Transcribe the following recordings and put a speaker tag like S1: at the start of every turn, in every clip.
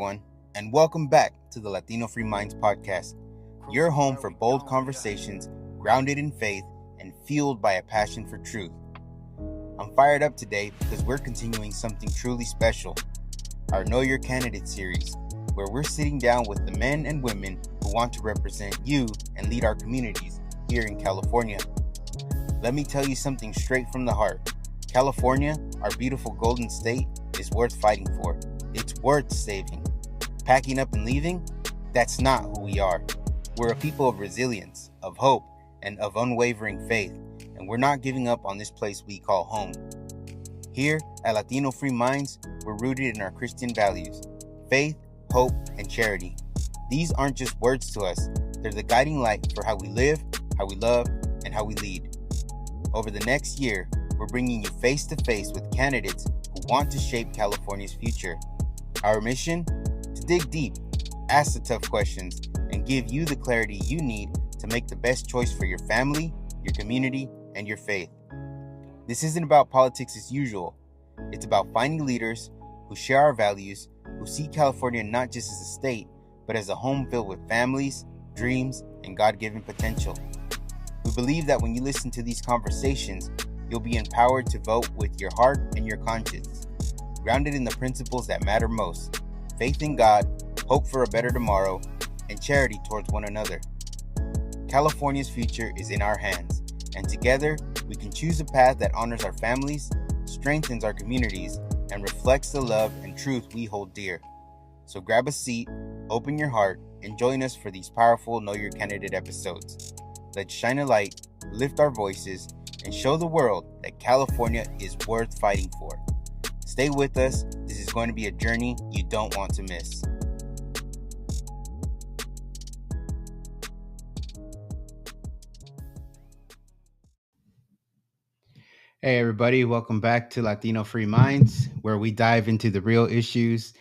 S1: everyone, and welcome back to the Latino Free Minds podcast, your home for bold conversations grounded in faith and fueled by a passion for truth. I'm fired up today because we're continuing something truly special, our Know Your Candidate series, where we're sitting down with the men and women who want to represent you and lead our communities here in California. Let me tell you something straight from the heart. California, our beautiful golden state, is worth fighting for. It's worth saving. Packing up and leaving? That's not who we are. We're a people of resilience, of hope, and of unwavering faith, and we're not giving up on this place we call home. Here at Latino Free Minds, we're rooted in our Christian values: faith, hope, and charity. These aren't just words to us. They're the guiding light for how we live, how we love, and how we lead. Over the next year, we're bringing you face-to-face with candidates who want to shape California's future. Our mission? To dig deep, ask the tough questions, and give you the clarity you need to make the best choice for your family, your community, and your faith. This isn't about politics as usual. It's about finding leaders who share our values, who see California not just as a state, but as a home filled with families, dreams, and God-given potential. We believe that when you listen to these conversations, you'll be empowered to vote with your heart and your conscience, grounded in the principles that matter most: faith in God, hope for a better tomorrow, and charity towards one another. California's future is in our hands, and together we can choose a path that honors our families, strengthens our communities, and reflects the love and truth we hold dear. So grab a seat, open your heart, and join us for these powerful Know Your Candidate episodes. Let's shine a light, lift our voices, and show the world that California is worth fighting for. Stay with us. This is going to be a journey you don't want to miss. Hey everybody, welcome back to Latino Free Minds, where we dive into the real issues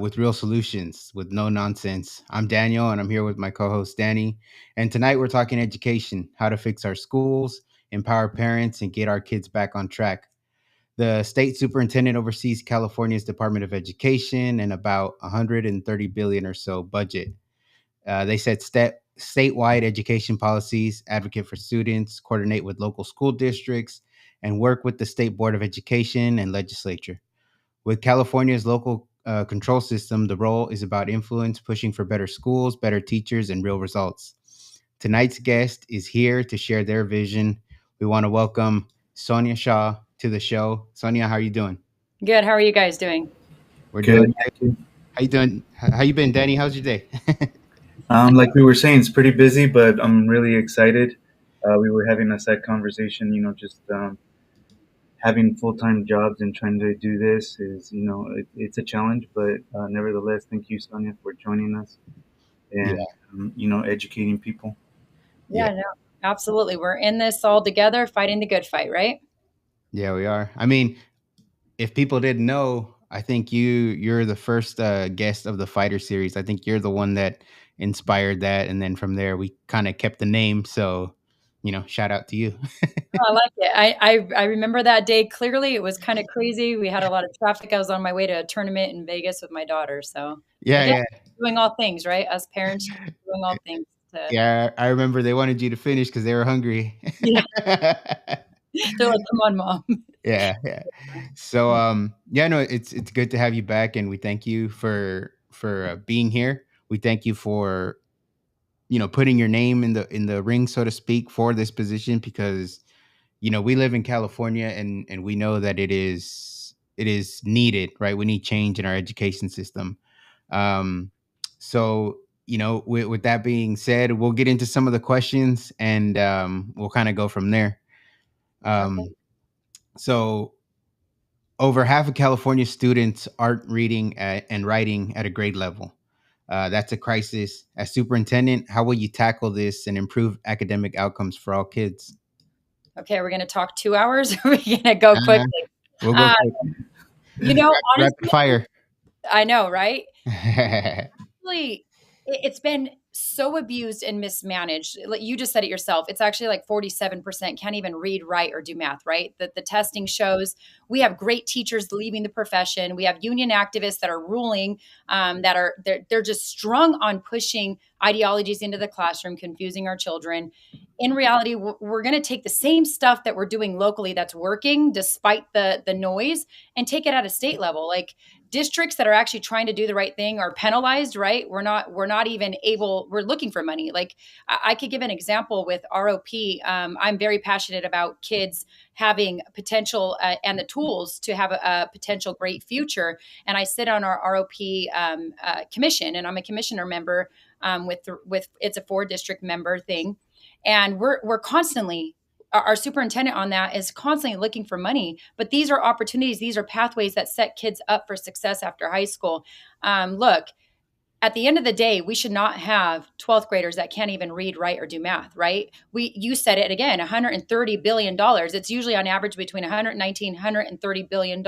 S1: with real solutions, with no nonsense. I'm Daniel, and I'm here with my co-host Danny. And tonight we're talking education, how to fix our schools, empower parents, and get our kids back on track. The state superintendent oversees California's Department of Education and about $130 billion or so budget. They set statewide education policies, advocate for students, coordinate with local school districts, and work with the State Board of Education and legislature. With California's local control system, the role is about influence, pushing for better schools, better teachers, and real results. Tonight's guest is here to share their vision. We want to welcome Sonja Shaw to the show. Sonja, how are you doing?
S2: Good. How are you guys doing?
S1: We're
S3: Good.
S1: doing. How you doing? How you been, Danny? How's your day?
S3: Like we were saying, it's pretty busy, but I'm really excited. We were having a sad conversation, just having full-time jobs and trying to do this is, it's a challenge, but nevertheless, thank you, Sonia, for joining us and, educating people.
S2: Yeah, no, absolutely. We're in this all together, fighting the good fight, right?
S1: Yeah, we are. I mean, if people didn't know, I think you're the first guest of the Fighter series. I think you're the one that inspired that, and then from there we kind of kept the name. So, shout out to you.
S2: I like it. I remember that day clearly. It was kind of crazy. We had a lot of traffic. I was on my way to a tournament in Vegas with my daughter. So
S1: Yeah.
S2: Doing all things, right? As parents, doing all things.
S1: Yeah, I remember they wanted you to finish because they were hungry.
S2: Yeah. They're like, "Come on, Mom."
S1: Yeah. So, no, it's good to have you back, and we thank you for being here. We thank you for putting your name in the ring, so to speak, for this position, because we live in California, and we know that it is needed, right? We need change in our education system. So, with that being said, we'll get into some of the questions, and we'll kind of go from there.
S2: Okay.
S1: So over half of California students aren't reading and writing at a grade level. That's a crisis. As superintendent, how will you tackle this and improve academic outcomes for all kids?
S2: Okay, we're going to talk 2 hours. We're going to go quickly.
S1: We'll go quick.
S2: Honestly,
S1: rapid fire.
S2: I know, right? Actually, it's been so abused and mismanaged. Like you just said it yourself. It's actually like 47% can't even read, write, or do math, right? That the testing shows. We have great teachers leaving the profession. We have union activists that are ruling, that are they're just strung on pushing ideologies into the classroom, confusing our children. In reality, we're going to take the same stuff that we're doing locally that's working despite the noise and take it at a state level. Like districts that are actually trying to do the right thing are penalized, right? We're not even able, we're looking for money. Like I could give an example with ROP. I'm very passionate about kids having potential and the tools to have a potential great future. And I sit on our ROP commission, and I'm a commissioner member with it's a 4 district member thing. And we're constantly, our superintendent on that is constantly looking for money, but these are opportunities. These are pathways that set kids up for success after high school. Look, at the end of the day, we should not have 12th graders that can't even read, write, or do math, right? You said it again, $130 billion. It's usually on average between 119, $130 billion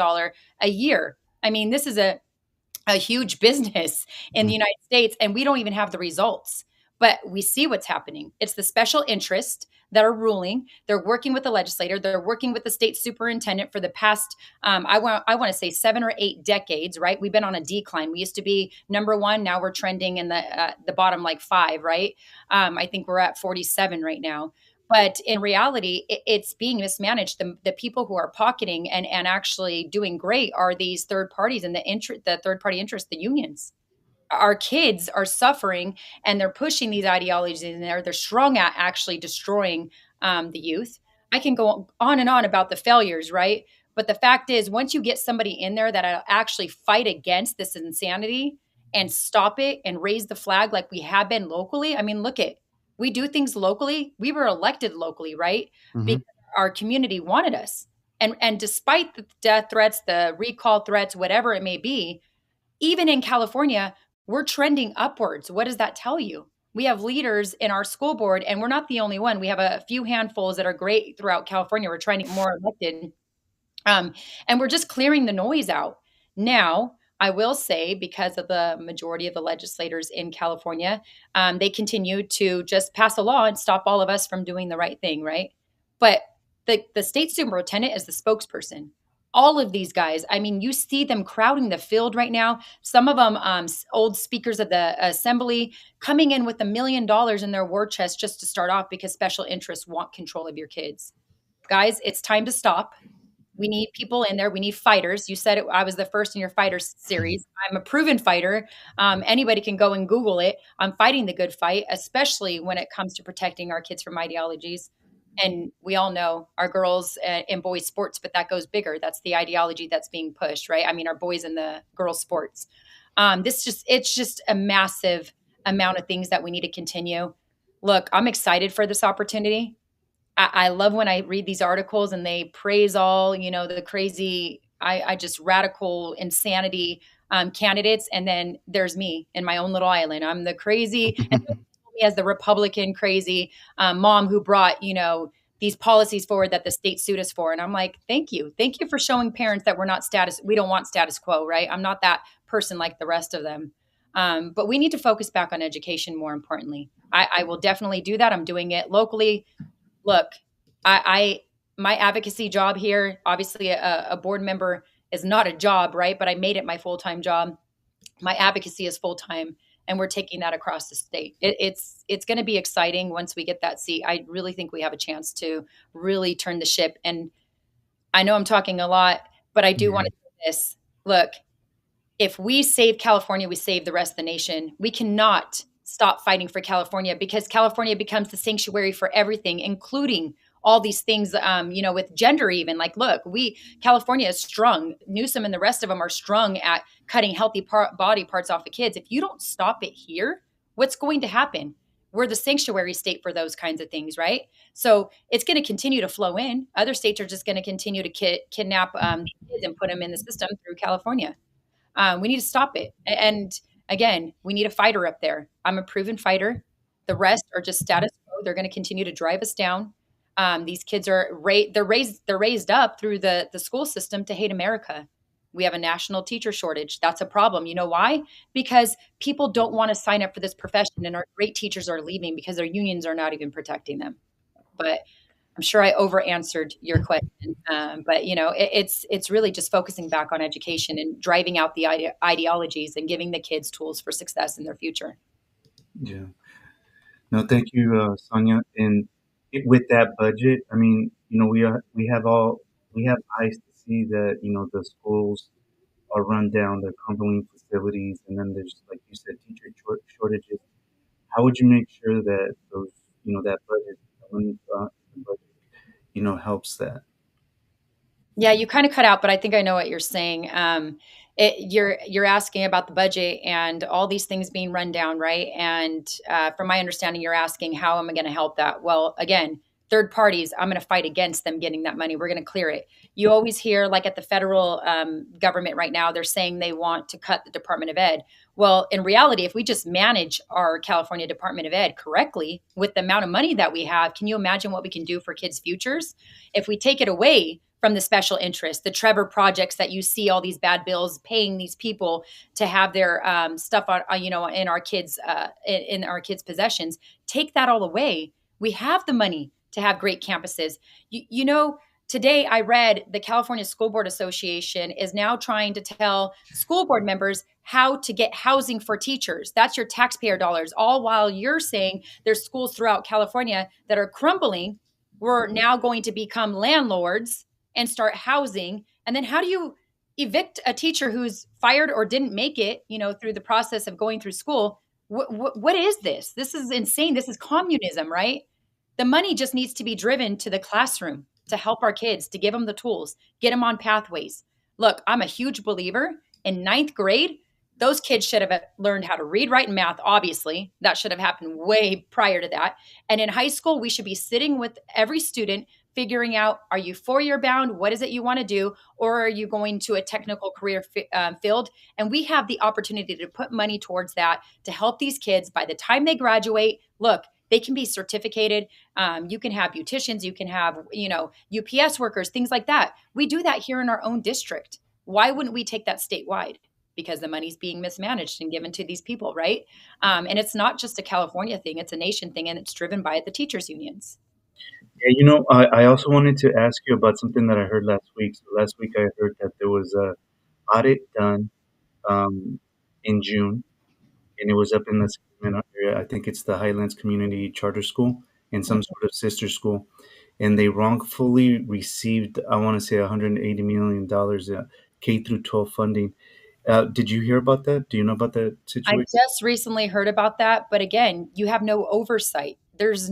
S2: a year. I mean, this is a huge business in the United States, and we don't even have the results. But we see what's happening. It's the special interest that are ruling. They're working with the legislator. They're working with the state superintendent for the past, I want to say 7 or 8 decades, right? We've been on a decline. We used to be number 1. Now we're trending in the bottom like 5, right? I think we're at 47 right now. But in reality, it's being mismanaged. The people who are pocketing and actually doing great are these third parties and the third party interest, the unions. Our kids are suffering, and they're pushing these ideologies in there. They're strong at actually destroying the youth. I can go on and on about the failures, right? But the fact is, once you get somebody in there that actually fight against this insanity and stop it and raise the flag like we have been locally, I mean, look at, we do things locally. We were elected locally, right?
S1: Mm-hmm.
S2: Because our community wanted us. And despite the death threats, the recall threats, whatever it may be, even in California, we're trending upwards. What does that tell you? We have leaders in our school board, and we're not the only one. We have a few handfuls that are great throughout California. We're trying to get more elected. And we're just clearing the noise out. Now, I will say, because of the majority of the legislators in California, they continue to just pass a law and stop all of us from doing the right thing, right? But the state superintendent is the spokesperson. All of these guys, I mean, you see them crowding the field right now. Some of them, old speakers of the assembly, coming in with $1 million in their war chest just to start off because special interests want control of your kids. Guys, it's time to stop. We need people in there. We need fighters. You said it. I was the first in your fighters series. I'm a proven fighter. Anybody can go and Google it. I'm fighting the good fight, especially when it comes to protecting our kids from ideologies. And we all know our girls and boys sports, but that goes bigger. That's the ideology that's being pushed, right? I mean, our boys and the girls sports. It's just a massive amount of things that we need to continue. Look, I'm excited for this opportunity. I love when I read these articles and they praise all, the crazy, I just radical insanity candidates. And then there's me in my own little island. I'm the crazy, and me as the Republican crazy mom who brought, these policies forward that the state sued us for. And I'm like, thank you. Thank you for showing parents that we don't want status quo, right? I'm not that person like the rest of them. But we need to focus back on education more importantly. I will definitely do that. I'm doing it locally. Look, my advocacy job here, obviously a board member is not a job, right? But I made it my full-time job. My advocacy is full-time, and we're taking that across the state. It's going to be exciting once we get that seat. I really think we have a chance to really turn the ship. And I know I'm talking a lot, but I do want to say this. Look, if we save California, we save the rest of the nation. We cannot stop fighting for California, because California becomes the sanctuary for everything, including all these things, with gender even. Like, look, California is strung. Newsom and the rest of them are strung at cutting healthy body parts off of kids. If you don't stop it here, what's going to happen? We're the sanctuary state for those kinds of things, right? So it's going to continue to flow in. Other states are just going to continue to kidnap kids and put them in the system through California. We need to stop it. And again, we need a fighter up there. I'm a proven fighter. The rest are just status quo. They're going to continue to drive us down. These kids are they're raised up through the school system to hate America. We have a national teacher shortage. That's a problem. You know why? Because people don't want to sign up for this profession, and our great teachers are leaving because their unions are not even protecting them. But I'm sure I over answered your question. But it's really just focusing back on education and driving out the ideologies and giving the kids tools for success in their future.
S3: Yeah. No, thank you, Sonia. And with that budget, I mean, we have eyes to see that the schools are run down, they're crumbling facilities, and then there's, like you said, teacher shortages. How would you make sure that those that budget, the money, the budget, helps that?
S2: Yeah, you kind of cut out, but I think I know what you're saying. You're asking about the budget and all these things being run down, right? And from my understanding, you're asking how am I going to help that? Well, again, third parties, I'm going to fight against them getting that money. We're going to clear it. You always hear, like at the federal government right now, they're saying they want to cut the Department of Ed. Well, in reality, if we just manage our California Department of Ed correctly with the amount of money that we have, can you imagine what we can do for kids' futures? If we take it away from the special interests, the Trevor projects that you see all these bad bills paying these people to have their stuff on, in our kids' in our kids' possessions. Take that all away. We have the money to have great campuses. Today I read the California School Board Association is now trying to tell school board members how to get housing for teachers. That's your taxpayer dollars. All while you're saying there's schools throughout California that are crumbling. We're now going to become landlords and start housing. And then how do you evict a teacher who's fired or didn't make it, through the process of going through school? What is this? This is insane. This is communism, right? The money just needs to be driven to the classroom to help our kids, to give them the tools, get them on pathways. Look, I'm a huge believer in ninth grade. Those kids should have learned how to read, write, and math. Obviously, that should have happened way prior to that. And in high school, we should be sitting with every student, figuring out, are you four-year bound? What is it you want to do? Or are you going to a technical career field? And we have the opportunity to put money towards that to help these kids by the time they graduate. Look, they can be certificated. You can have beauticians, you can have, UPS workers, things like that. We do that here in our own district. Why wouldn't we take that statewide? Because the money's being mismanaged and given to these people, right? And it's not just a California thing, it's a nation thing, and it's driven by the teachers' unions.
S3: Yeah, I also wanted to ask you about something that I heard last week. So last week I heard that there was a audit done in June, and it was up in the Sacramento area. I think it's the Highlands Community Charter School and some sort of sister school, and they wrongfully received, I want to say, $180 million K through 12 funding. Did you hear about that? Do you know about that
S2: I
S3: situation?
S2: just recently heard about that, but again, you have no oversight. There's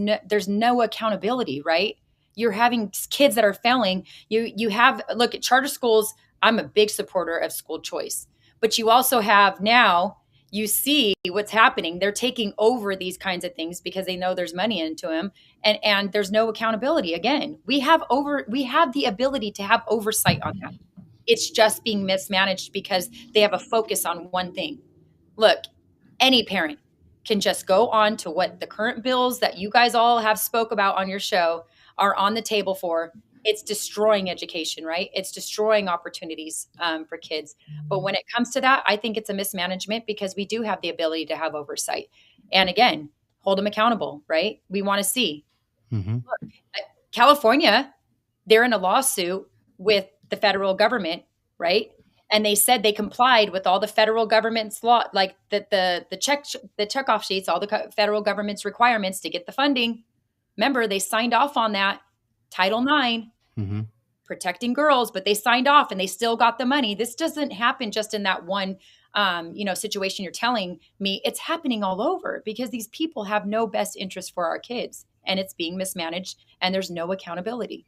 S2: no accountability, right? You're having kids that are failing. You have look at charter schools. I'm a big supporter of school choice, but you also have now you see what's happening. They're taking over these kinds of things because they know there's money into them, and there's no accountability. Again, we have the ability to have oversight on that. It's just being mismanaged because they have a focus on one thing. Look, any parent can just go on to what the current bills that you guys all have spoke about on your show are on the table for. It's destroying education, right? It's destroying opportunities for kids. But when it comes to that, I think it's a mismanagement because we do have the ability to have oversight. And again, hold them accountable, right? We want to see.
S1: Mm-hmm.
S2: Look, California, they're in a lawsuit with the federal government, right? And they said they complied with all the federal government's law, like the checkoff sheets, all the federal government's requirements to get the funding. Remember, they signed off on that Title IX,
S1: Mm-hmm.
S2: protecting girls, but they signed off and they still got the money. This doesn't happen just in that one, situation you're telling me. It's happening all over because these people have no best interest for our kids, and it's being mismanaged, and there's no accountability.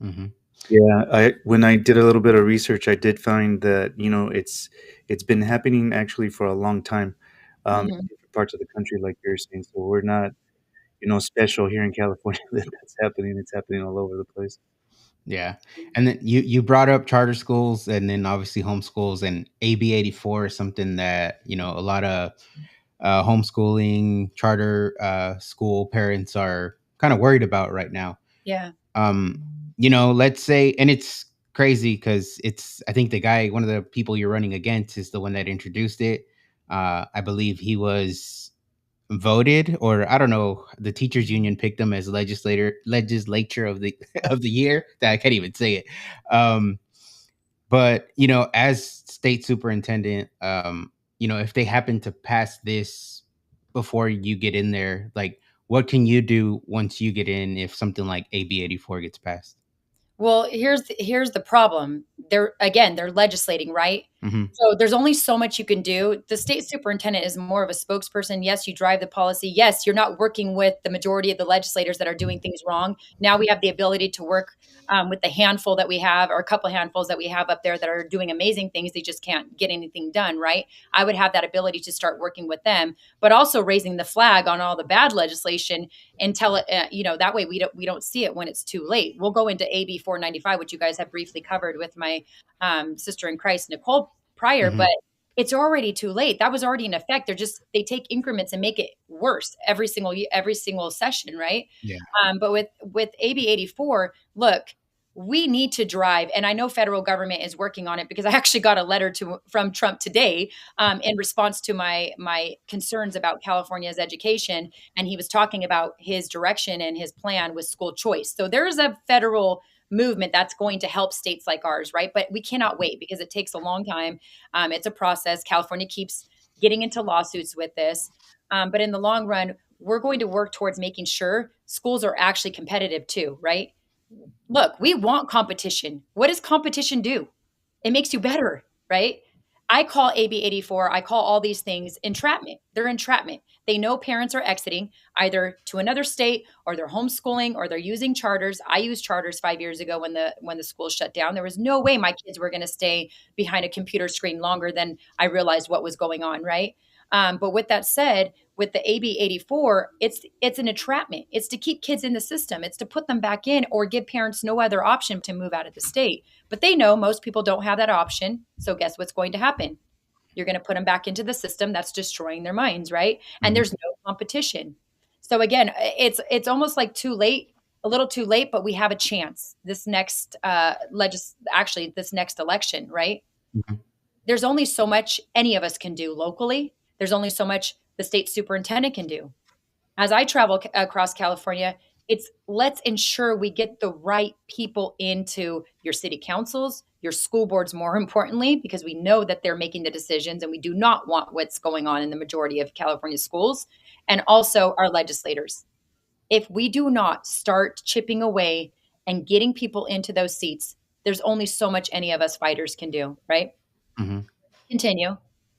S1: Mm-hmm.
S3: Yeah, when I did a little bit of research, I did find that it's been happening actually for a long time, in
S2: Mhm.
S3: different parts of the country, like you're saying. So we're not special here in California that that's happening. It's happening all over the place.
S1: Yeah. And then you brought up charter schools and then obviously homeschools, and AB 84 is something that, a lot of homeschooling charter school parents are kind of worried about right now.
S2: Yeah.
S1: Let's say, and it's crazy because I think the guy, one of the people you're running against, is the one that introduced it. I believe he was voted, or I don't know, the teachers union picked him as legislature of the of the year. That I can't even say it. Um, but as state superintendent, if they happen to pass this before you get in there, like, what can you do once you get in if something like AB 84 gets passed?
S2: Well, here's the problem. They're legislating, right?
S1: Hmm.
S2: So there's only so much you can do. The state superintendent is more of a spokesperson. Yes, you drive the policy. Yes, you're not working with the majority of the legislators that are doing things wrong. Now we have the ability to work with the handful that we have, or a couple handfuls that we have up there that are doing amazing things. They just can't get anything done, right? I would have that ability to start working with them, but also raising the flag on all the bad legislation until it, that way we don't see it when it's too late. We'll go into AB 495, which you guys have briefly covered with my sister in Christ, Nicole, prior,
S1: Hmm.
S2: but it's already too late. That was already in effect. They take increments and make it worse every single session, right?
S1: Yeah.
S2: But with AB 84, look, we need to drive, and I know federal government is working on it because I actually got a letter from Trump today in response to my concerns about California's education, and he was talking about his direction and his plan with school choice. So there's a federal movement that's going to help states like ours, right? But we cannot wait because it takes a long time. It's a process. California keeps getting into lawsuits with this. But in the long run, we're going to work towards making sure schools are actually competitive too, right? Look, we want competition. What does competition do? It makes you better, right? I call AB 84, I call all these things entrapment. They're entrapment. They know parents are exiting either to another state, or they're homeschooling, or they're using charters. I used charters 5 years ago when the school shut down. There was no way my kids were going to stay behind a computer screen longer than I realized what was going on, right? But with that said, with the AB 84, it's an entrapment. It's to keep kids in the system. It's to put them back in or give parents no other option to move out of the state. But they know most people don't have that option. So guess what's going to happen? You're going to put them back into the system that's destroying their minds, right? And
S1: Hmm.
S2: there's no competition. So again, it's almost like too late, a little too late, but we have a chance this next this next election, right?
S1: Hmm.
S2: There's only so much any of us can do locally. There's only so much the state superintendent can do. As I travel across California, it's let's ensure we get the right people into your city councils, your school boards, more importantly, because we know that they're making the decisions and we do not want what's going on in the majority of California schools, and also our legislators. If we do not start chipping away and getting people into those seats, there's only so much any of us fighters can do, right?
S1: Hmm.
S2: Continue.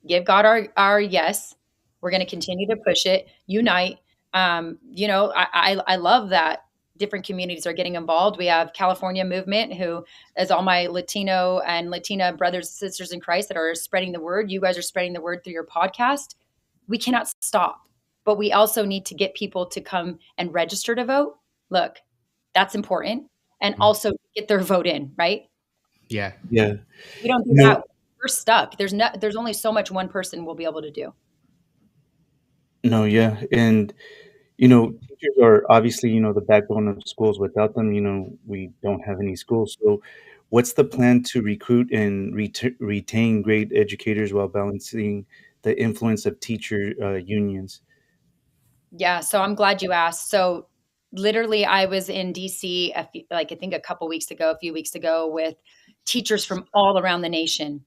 S2: Give God our yes. We're going to continue to push it. Unite. I love that different communities are getting involved. We have California Movement, who is all my Latino and Latina brothers and sisters in Christ that are spreading the word. You guys are spreading the word through your podcast. We cannot stop, but we also need to get people to come and register to vote. Look, that's important, and also get their vote in. Right?
S1: Yeah.
S3: Yeah.
S2: We don't do
S3: No,
S2: that, we're stuck. There's only so much one person will be able to do.
S3: no, yeah. And, teachers are obviously, the backbone of schools. Without them, we don't have any schools. So, what's the plan to recruit and retain great educators while balancing the influence of teacher unions?
S2: Yeah, so I'm glad you asked. So literally I was in DC like I think a few weeks ago with teachers from all around the nation.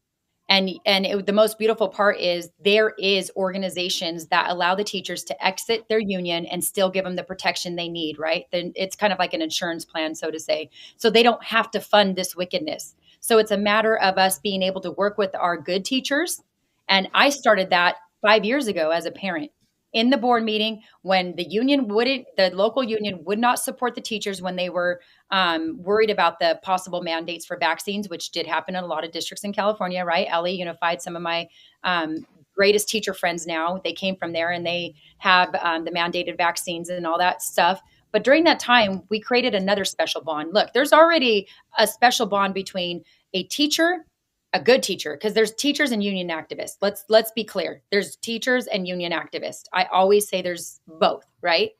S2: The most beautiful part is there is organizations that allow the teachers to exit their union and still give them the protection they need, right? Then it's kind of like an insurance plan, so to say. So they don't have to fund this wickedness. So it's a matter of us being able to work with our good teachers. And I started that 5 years ago as a parent in the board meeting when the local union would not support the teachers when they were worried about the possible mandates for vaccines, which did happen in a lot of districts in California, right? Ellie Unified, some of my greatest teacher friends now, they came from there and they have the mandated vaccines and all that stuff. But during that time, we created another special bond. Look, there's already a special bond between a teacher, a good teacher, because there's teachers and union activists. Let's be clear. There's teachers and union activists. I always say there's both, right?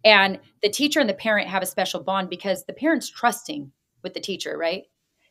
S2: And the teacher and the parent have a special bond because the parent's trusting with the teacher, right?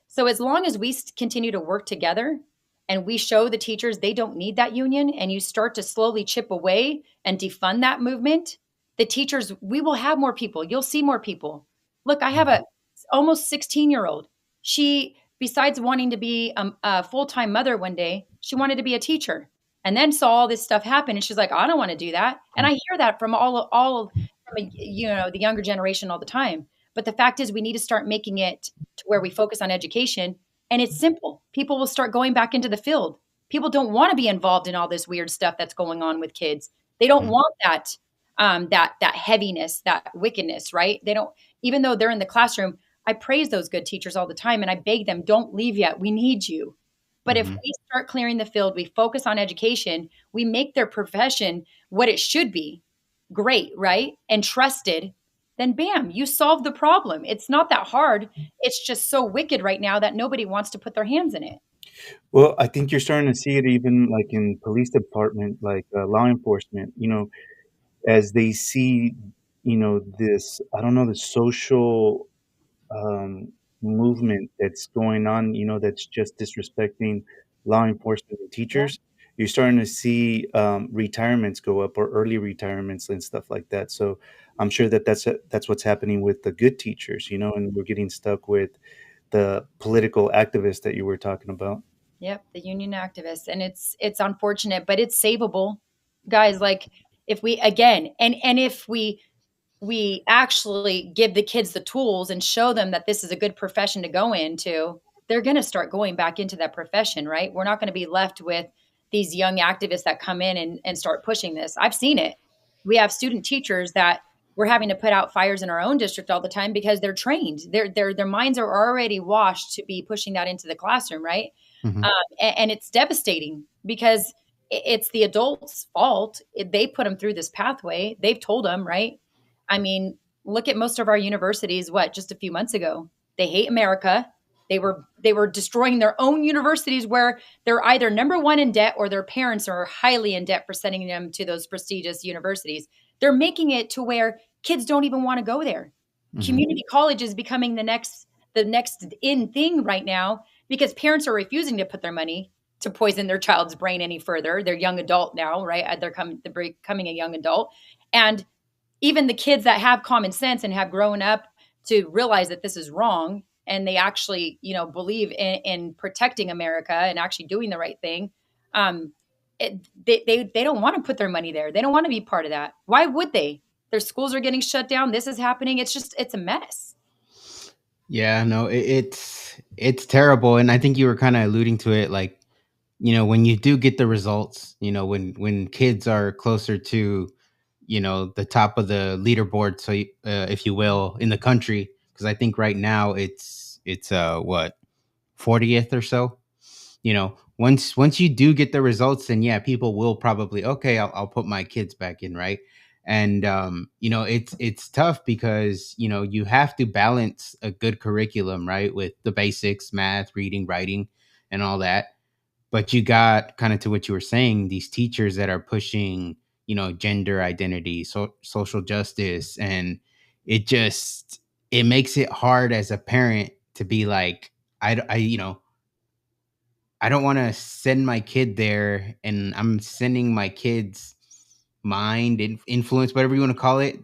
S2: So as long as we continue to work together and we show the teachers they don't need that union, and you start to slowly chip away and defund that movement, the teachers, we will have more people. You'll see more people. Look, I have a almost 16-year-old. She, besides wanting to be a full-time mother one day, she wanted to be a teacher, and then saw all this stuff happen, and she's like, I don't want to do that. And I hear that from all from the younger generation all the time. But the fact is, we need to start making it to where we focus on education, and it's simple. People will start going back into the field. People don't want to be involved in all this weird stuff that's going on with kids. They don't want that heaviness, that wickedness, right? They don't, even though they're in the classroom. I praise those good teachers all the time, and I beg them, don't leave yet. We need you. But if we start clearing the field, we focus on education, we make their profession what it should be, great, right? And trusted, then bam, you solve the problem. It's not that hard. It's just so wicked right now that nobody wants to put their hands in it.
S3: Well, I think you're starting to see it even like in police department, like law enforcement, as they see, this, I don't know, the social movement that's going on, that's just disrespecting law enforcement and
S2: Yeah.
S3: teachers. You're starting to see retirements go up, or early retirements and stuff like that. So I'm sure that's what's happening with the good teachers, and we're getting stuck with the political activists that you were talking about.
S2: Yep, the union activists. And it's unfortunate, but it's savable. Guys, like if we again and if we actually give the kids the tools and show them that this is a good profession to go into, they're going to start going back into that profession, right? We're not going to be left with these young activists that come in and start pushing this. I've seen it. We have student teachers that we're having to put out fires in our own district all the time because they're trained. Their minds are already washed to be pushing that into the classroom, right?
S1: Mm-hmm.
S2: And it's devastating because it's the adults' fault. They put them through this pathway. They've told them, right? I mean, look at most of our universities. What, just a few months ago, they hate America. They were destroying their own universities where they're either number one in debt or their parents are highly in debt for sending them to those prestigious universities. They're making it to where kids don't even want to go there. Community college is becoming the next in thing right now because parents are refusing to put their money to poison their child's brain any further. They're young adult now, right? They're becoming a young adult. And even the kids that have common sense and have grown up to realize that this is wrong and they actually, believe in protecting America and actually doing the right thing, they don't want to put their money there. They don't want to be part of that. Why would they? Their schools are getting shut down. This is happening. It's a mess.
S1: Yeah, no, it's terrible, and I think you were kind of alluding to it, like when you do get the results, when kids are closer to the top of the leaderboard, so if you will, in the country, because I think right now it's what 40th or so. Once you do get the results, then yeah, people will probably, okay, I'll put my kids back in, right? And it's tough because you have to balance a good curriculum, right, with the basics, math, reading, writing, and all that. But you got, kind of to what you were saying, these teachers that are pushing gender identity, social justice, and it makes it hard as a parent to be like, I don't want to send my kid there, and I'm sending my kid's mind and influence, whatever you want to call it,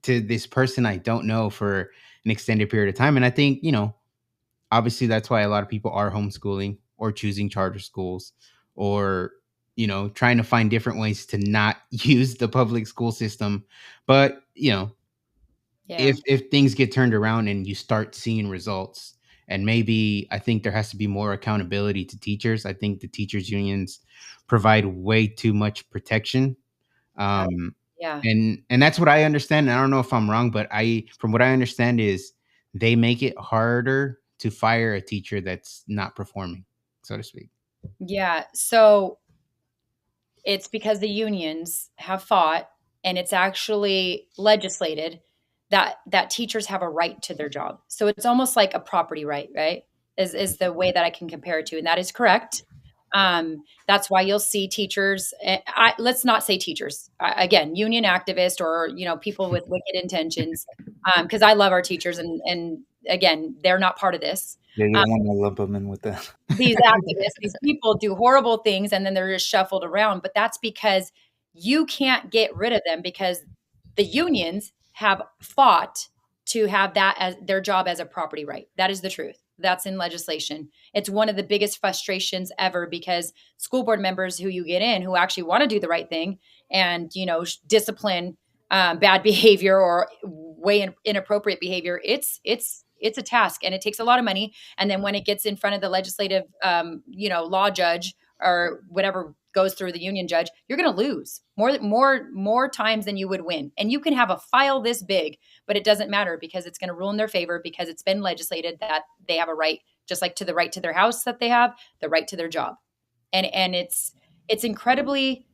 S1: to this person I don't know for an extended period of time. And I think, obviously that's why a lot of people are homeschooling or choosing charter schools, or, trying to find different ways to not use the public school system. But,
S2: Yeah.
S1: if things get turned around and you start seeing results, and maybe, I think there has to be more accountability to teachers. I think the teachers unions provide way too much protection, um
S2: Yeah.
S1: and that's what I understand. And I don't know if I'm wrong, but from what I understand is they make it harder to fire a teacher that's not performing, so to speak.
S2: Yeah. So it's because the unions have fought, and it's actually legislated that teachers have a right to their job. So it's almost like a property right, right? Is the way that I can compare it to, and that is correct. That's why you'll see teachers. Let's not say teachers again, union activists or people with wicked intentions, because I love our teachers, and again, they're not part of this.
S3: Yeah, you don't want to lump them in with that.
S2: These activists, these people do horrible things and then they're just shuffled around. But that's because you can't get rid of them because the unions have fought to have that as their job as a property right. That is the truth. That's in legislation. It's one of the biggest frustrations ever because school board members who you get in who actually want to do the right thing and, discipline bad behavior or inappropriate behavior, it's a task and it takes a lot of money. And then when it gets in front of the legislative, law judge or whatever goes through the union judge, you're going to lose more times than you would win. And you can have a file this big, but it doesn't matter because it's going to rule in their favor because it's been legislated that they have a right, just like to the right to their house that they have, the right to their job. And it's incredibly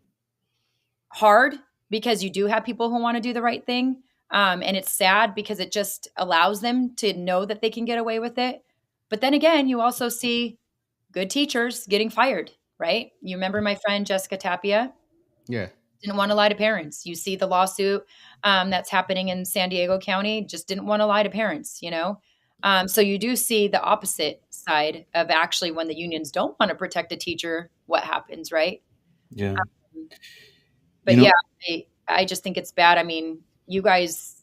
S2: hard because you do have people who want to do the right thing. And it's sad because it just allows them to know that they can get away with it. But then again, you also see good teachers getting fired, right? You remember my friend Jessica Tapia?
S1: Yeah.
S2: Didn't want to lie to parents. You see the lawsuit that's happening in San Diego County, just didn't want to lie to parents, So you do see the opposite side of actually when the unions don't want to protect a teacher, what happens, right?
S3: Yeah.
S2: But yeah, I just think it's bad. I mean, you guys,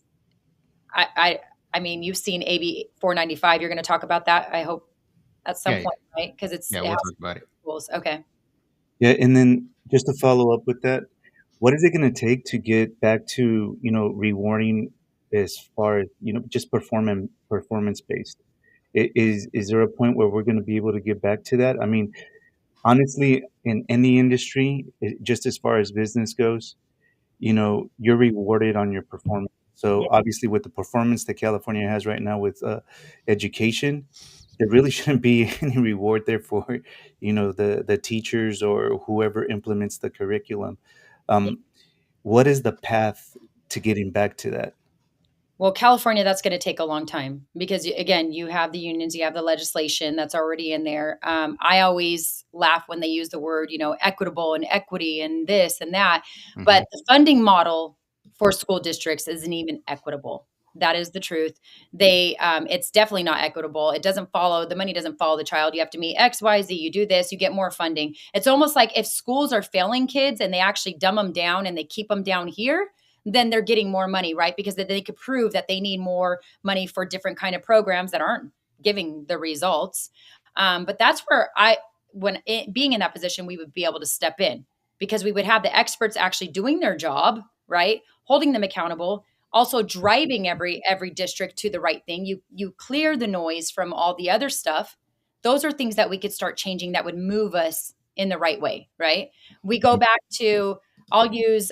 S2: I mean, you've seen AB.495. You're going to talk about that, I hope, at some point, right? Because
S1: we'll talk about it.
S2: Schools. Okay.
S3: Yeah, and then just to follow up with that, what is it going to take to get back to rewarding as far as just performance based? Is there a point where we're going to be able to get back to that? I mean, honestly, in any industry, just as far as business goes, you're rewarded on your performance. So obviously, with the performance that California has right now with education, there really shouldn't be any reward there for the teachers or whoever implements the curriculum. What is the path to getting back to that?
S2: Well, California, that's going to take a long time because, again, you have the unions, you have the legislation that's already in there. I always laugh when they use the word, equitable and equity and this and that.
S1: Mhm.
S2: But the funding model for school districts isn't even equitable. That is the truth. It's definitely not equitable. The money doesn't follow the child. You have to meet X, Y, Z. You do this, you get more funding. It's almost like if schools are failing kids and they actually dumb them down and they keep them down here, then they're getting more money, right? Because they could prove that they need more money for different kind of programs that aren't giving the results. But that's where being in that position, we would be able to step in because we would have the experts actually doing their job, right? Holding them accountable, also driving every district to the right thing. You clear the noise from all the other stuff. Those are things that we could start changing that would move us in the right way, right? We go back to, I'll use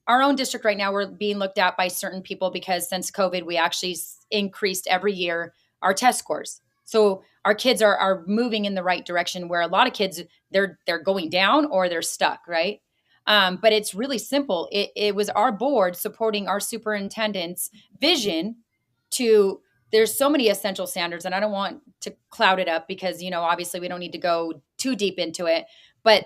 S2: our own district right now. We're being looked at by certain people because since COVID, we actually increased every year our test scores. So our kids are moving in the right direction where a lot of kids, they're going down or they're stuck, right? But it's really simple. It was our board supporting our superintendent's vision to, there's so many essential standards and I don't want to cloud it up because, obviously we don't need to go too deep into it, but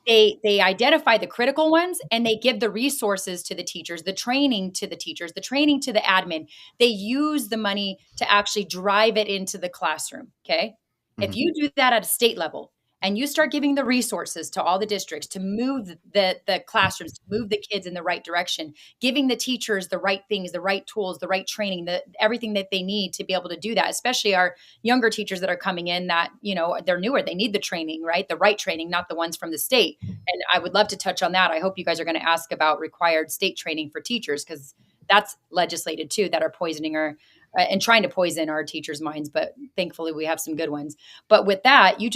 S2: they identify the critical ones and they give the resources to the teachers, the training to the teachers, the training to the admin. They use the money to actually drive it into the classroom. Okay.
S1: Mhm.
S2: If you do that at a state level and you start giving the resources to all the districts to move the classrooms, to move the kids in the right direction, giving the teachers the right things, the right tools, the right training, everything that they need to be able to do that, especially our younger teachers that are coming in that, they're newer, they need the training, right? The right training, not the ones from the state. And I would love to touch on that. I hope you guys are going to ask about required state training for teachers because that's legislated too, that are poisoning our and trying to poison our teachers' minds. But thankfully we have some good ones. But with that, you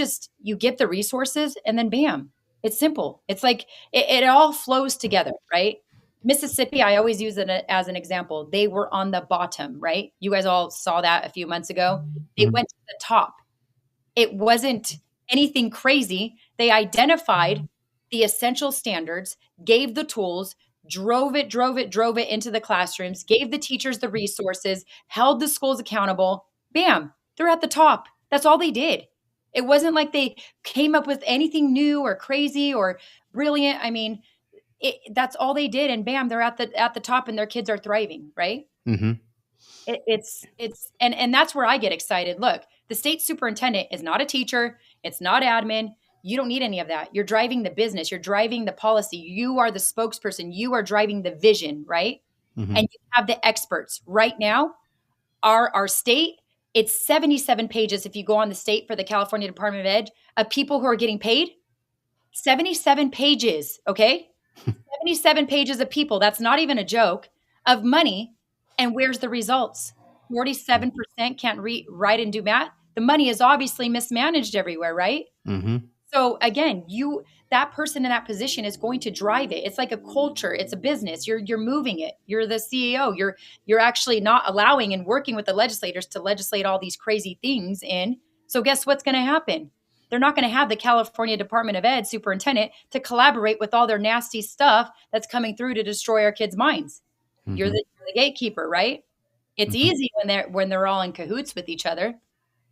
S2: get the resources and then bam, it's simple. It's like it all flows together, right? Mississippi, I always use it as an example. They were on the bottom, right? You guys all saw that a few months ago. They
S3: Mhm.
S2: went to the top. It wasn't anything crazy. They identified the essential standards, gave the tools, drove it into the classrooms, gave the teachers the resources, held the schools accountable. Bam, they're at the top. That's all they did. It wasn't like they came up with anything new or crazy or brilliant. I mean, that's all they did, and bam, they're at the top, and their kids are thriving, right?
S1: Mhm.
S2: And that's where I get excited. Look, the state superintendent is not a teacher. It's not admin. You don't need any of that. You're driving the business. You're driving the policy. You are the spokesperson. You are driving the vision, right?
S1: Mm-hmm.
S2: And you have the experts right now. Our state, it's 77 pages. If you go on the state for the California Department of Ed, of people who are getting paid, 77 pages. Okay. 77 pages of people. That's not even a joke of money. And where's the results? 47% can't read, write, and do math. The money is obviously mismanaged everywhere, right?
S1: Mm-hmm.
S2: So again, that person in that position is going to drive it. It's like a culture. It's a business. You're moving it. You're the CEO. You're actually not allowing and working with the legislators to legislate all these crazy things in. So guess what's going to happen? They're not going to have the California Department of Ed superintendent to collaborate with all their nasty stuff that's coming through to destroy our kids' minds. You're the gatekeeper, right? It's easy when they're all in cahoots with each other.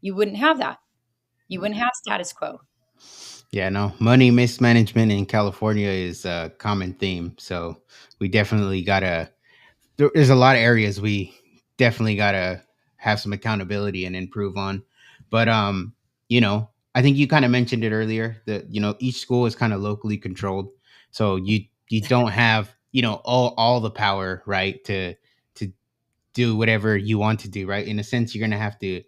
S2: You wouldn't have that. You wouldn't have status quo.
S1: Yeah, no, money mismanagement in California is a common theme. So we definitely gotta. There's a lot of areas we definitely gotta have some accountability and improve on. But I think you kind of mentioned it earlier that each school is kind of locally controlled, so you don't have all the power, right, to do whatever you want to do, right. In a sense, you're gonna have to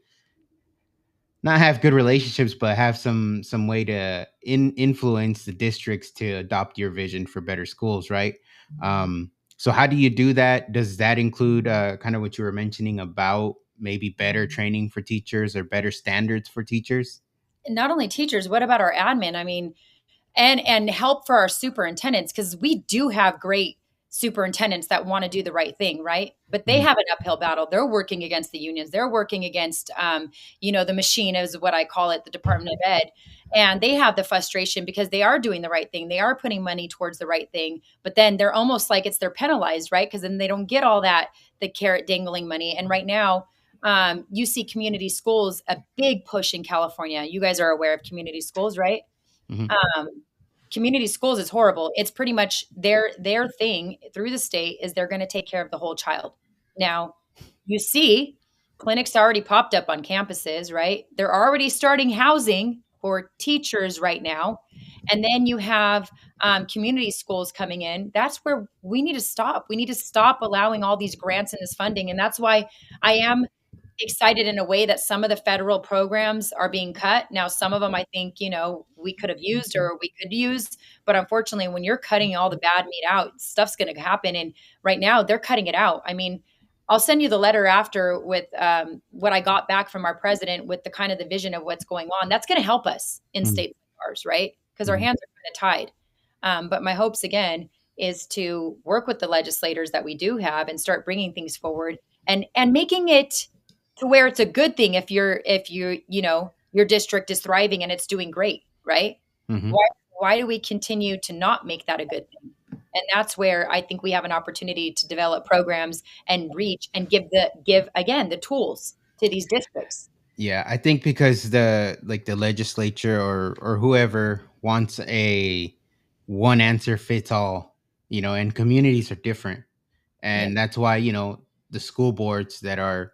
S1: not have good relationships, but have some way to influence the districts to adopt your vision for better schools, right? So how do you do that? Does that include kind of what you were mentioning about maybe better training for teachers or better standards for teachers?
S2: Not only teachers, what about our admin? I mean, and help for our superintendents, because we do have great superintendents that want to do the right thing, right? But they
S1: Mhm.
S2: have an uphill battle. They're working against the unions. They're working against the machine, is what I call it, the Department of Ed. And they have the frustration because they are doing the right thing. They are putting money towards the right thing, but then they're almost like they're penalized, right? Because then they don't get all the carrot dangling money. And right now, you see community schools, a big push in California. You guys are aware of community schools, right?
S1: Mhm.
S2: Um, Community schools is horrible. It's pretty much their thing through the state is they're going to take care of the whole child. Now, you see clinics already popped up on campuses, right? They're already starting housing for teachers right now. And then you have community schools coming in. That's where we need to stop. We need to stop allowing all these grants and this funding. And that's why I am excited in a way that some of the federal programs are being cut. Now, some of them I think, we could have used or we could use, but unfortunately, when you're cutting all the bad meat out, stuff's going to happen. And right now they're cutting it out. I mean, I'll send you the letter after with what I got back from our president with the kind of the vision of what's going on. That's going to help us in
S1: Mhm.
S2: states like ours, right? Because our
S1: Mhm.
S2: hands are kind of tied. But my hopes again is to work with the legislators that we do have and start bringing things forward and making it to where it's a good thing if your district is thriving and it's doing great, right?
S1: Mhm.
S2: Why do we continue to not make that a good thing? And that's where I think we have an opportunity to develop programs and reach and give again the tools to these districts.
S1: Yeah, I think because the legislature or whoever wants a one answer fits all, and communities are different.
S2: Yeah.
S1: And that's why, the school boards that are,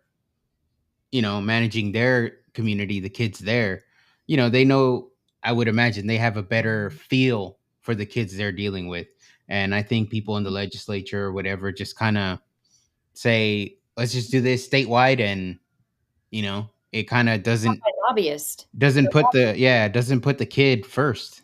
S1: managing their community, the kids there, they know, I would imagine they have a better feel for the kids they're dealing with. And I think people in the legislature or whatever just kind of say, let's just do this statewide. And, it kind of doesn't
S2: By lobbyist.
S1: doesn't put the yeah, doesn't put the kid first.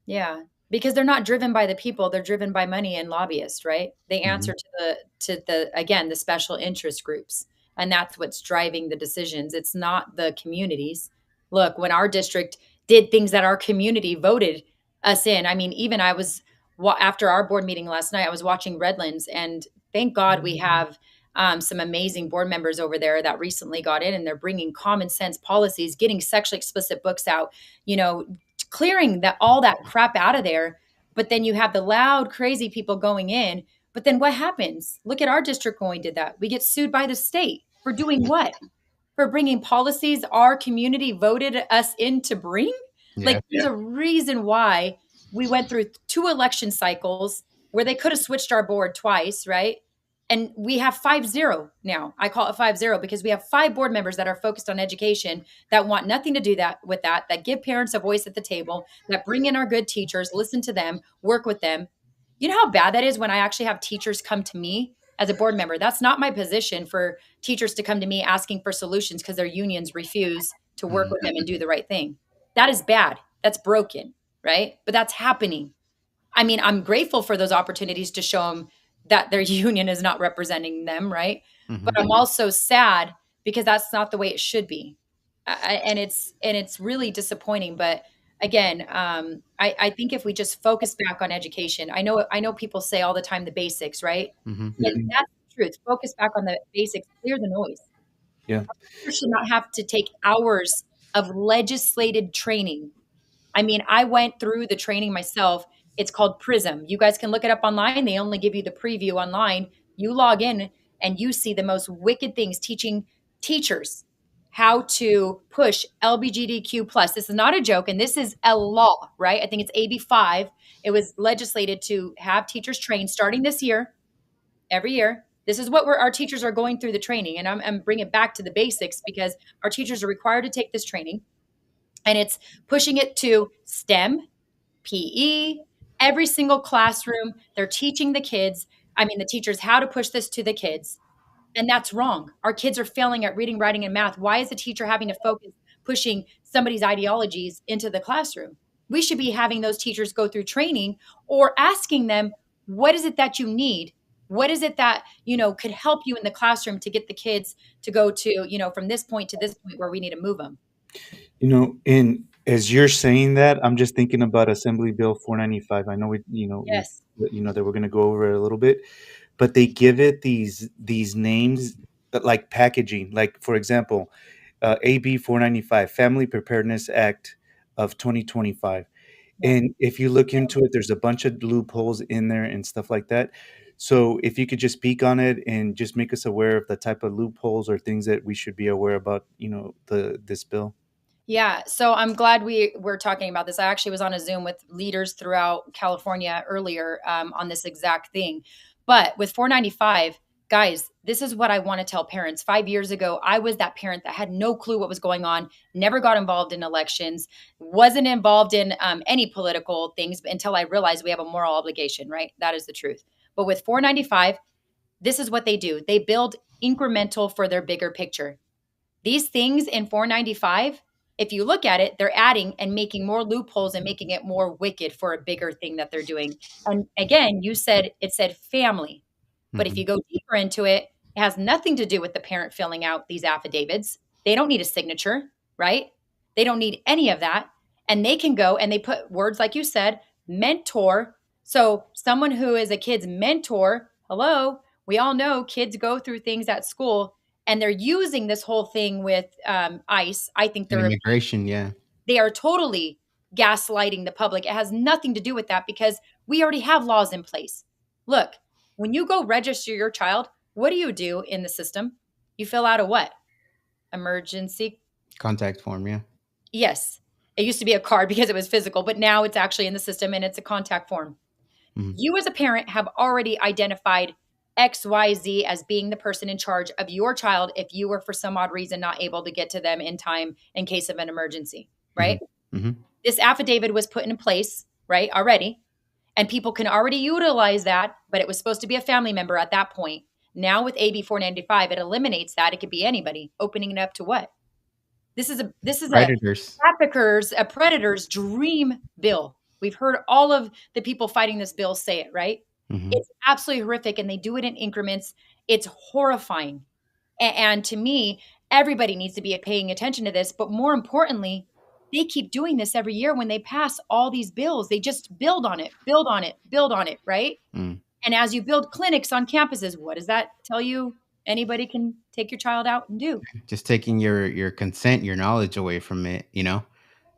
S2: Yeah, because they're not driven by the people, they're driven by money and lobbyists, right? They answer
S1: Mhm.
S2: to the again, the special interest groups, and that's what's driving the decisions. It's not the communities. Look, when our district did things that our community voted us in, I mean, even I was after our board meeting last night, I was watching Redlands, and thank God we have some amazing board members over there that recently got in, and they're bringing common sense policies, getting sexually explicit books out, you know, clearing all that crap out of there. But then you have the loud, crazy people going in. But then what happens? Look at our district when we did that. We get sued by the state for doing what? For bringing policies our community voted us in to bring?
S1: Yeah.
S2: Like, there's a reason why we went through two election cycles where they could have switched our board twice, right? And we have 5-0 now. I call it 5-0 because we have 5 board members that are focused on education, that want nothing to do that give parents a voice at the table, that bring in our good teachers, listen to them, work with them. You know how bad that is when I actually have teachers come to me as a board member. That's not my position, for teachers to come to me asking for solutions because their unions refuse to work with them and do the right thing. That is bad. That's broken, right? But that's happening. I mean, I'm grateful for those opportunities to show them that their union is not representing them, right? But I'm also sad because that's not the way it should be. And it's really disappointing. But again, I think if we just focus back on education, I know people say all the time the basics, right?
S1: Mm-hmm.
S2: And that's the truth. Focus back on the basics, clear the noise.
S3: Yeah.
S2: You should not have to take hours of legislated training. I mean, I went through the training myself. It's called Prism. You guys can look it up online. They only give you the preview online. You log in and you see the most wicked things, teaching teachers how to push LGBTQ plus. This is not a joke, and this is a law, right? I think it's AB 5. It was legislated to have teachers trained starting this year, every year. This is what our teachers are going through the training, and I'm bringing it back to the basics because our teachers are required to take this training, and it's pushing it to STEM, PE, every single classroom. They're teaching the kids, I mean, the teachers, how to push this to the kids. And that's wrong. Our kids are failing at reading, writing, and math. Why is the teacher having to focus pushing somebody's ideologies into the classroom? We should be having those teachers go through training or asking them, what is it that you need? What is it that, could help you in the classroom to get the kids to go to, from this point to this point where we need to move them?
S3: And as you're saying that, I'm just thinking about Assembly Bill 495. I know
S2: Yes.
S3: that we're going to go over it a little bit, but they give it these names, like packaging. Like, for example, AB 495, Family Preparedness Act of 2025. And if you look into it, there's a bunch of loopholes in there and stuff like that. So if you could just speak on it and just make us aware of the type of loopholes or things that we should be aware about, this bill.
S2: Yeah, so I'm glad we're talking about this. I actually was on a Zoom with leaders throughout California earlier on this exact thing. But with 495, guys, this is what I want to tell parents. 5 years ago, I was that parent that had no clue what was going on, never got involved in elections, wasn't involved in any political things until I realized we have a moral obligation, right? That is the truth. But with 495, this is what they do. They build incremental for their bigger picture. These things in 495, if you look at it, they're adding and making more loopholes and making it more wicked for a bigger thing that they're doing. And again, it said family. But if you go deeper into it, it has nothing to do with the parent filling out these affidavits. They don't need a signature, right? They don't need any of that. And they can go and they put words like you said, mentor. So someone who is a kid's mentor, hello, we all know kids go through things at school, and they're using this whole thing with ICE. I think
S1: And immigration, yeah.
S2: they are totally gaslighting the public. It has nothing to do with that because we already have laws in place. Look, when you go register your child, what do you do in the system? You fill out a what? Emergency
S1: Contact form, yeah.
S2: Yes. It used to be a card because it was physical, but now it's actually in the system and it's a contact form. You as a parent have already identified XYZ as being the person in charge of your child if you were for some odd reason not able to get to them in time in case of an emergency, right? This affidavit was put in place, right, already, and people can already utilize that, but it was supposed to be a family member at that point. Now with AB 495, it eliminates that. It could be anybody. Opening it up to what? This is
S1: Predators.
S2: a predator's dream bill. We've heard all of the people fighting this bill say it, right? It's absolutely horrific, and they do it in increments. It's horrifying. And to me, everybody needs to be paying attention to this. But more importantly, they keep doing this every year when they pass all these bills. They just build on it, build on it, build on it, right? And as you build clinics on campuses, what does that tell you? Anybody can take your child out and do.
S1: Just taking your consent, your knowledge away from it,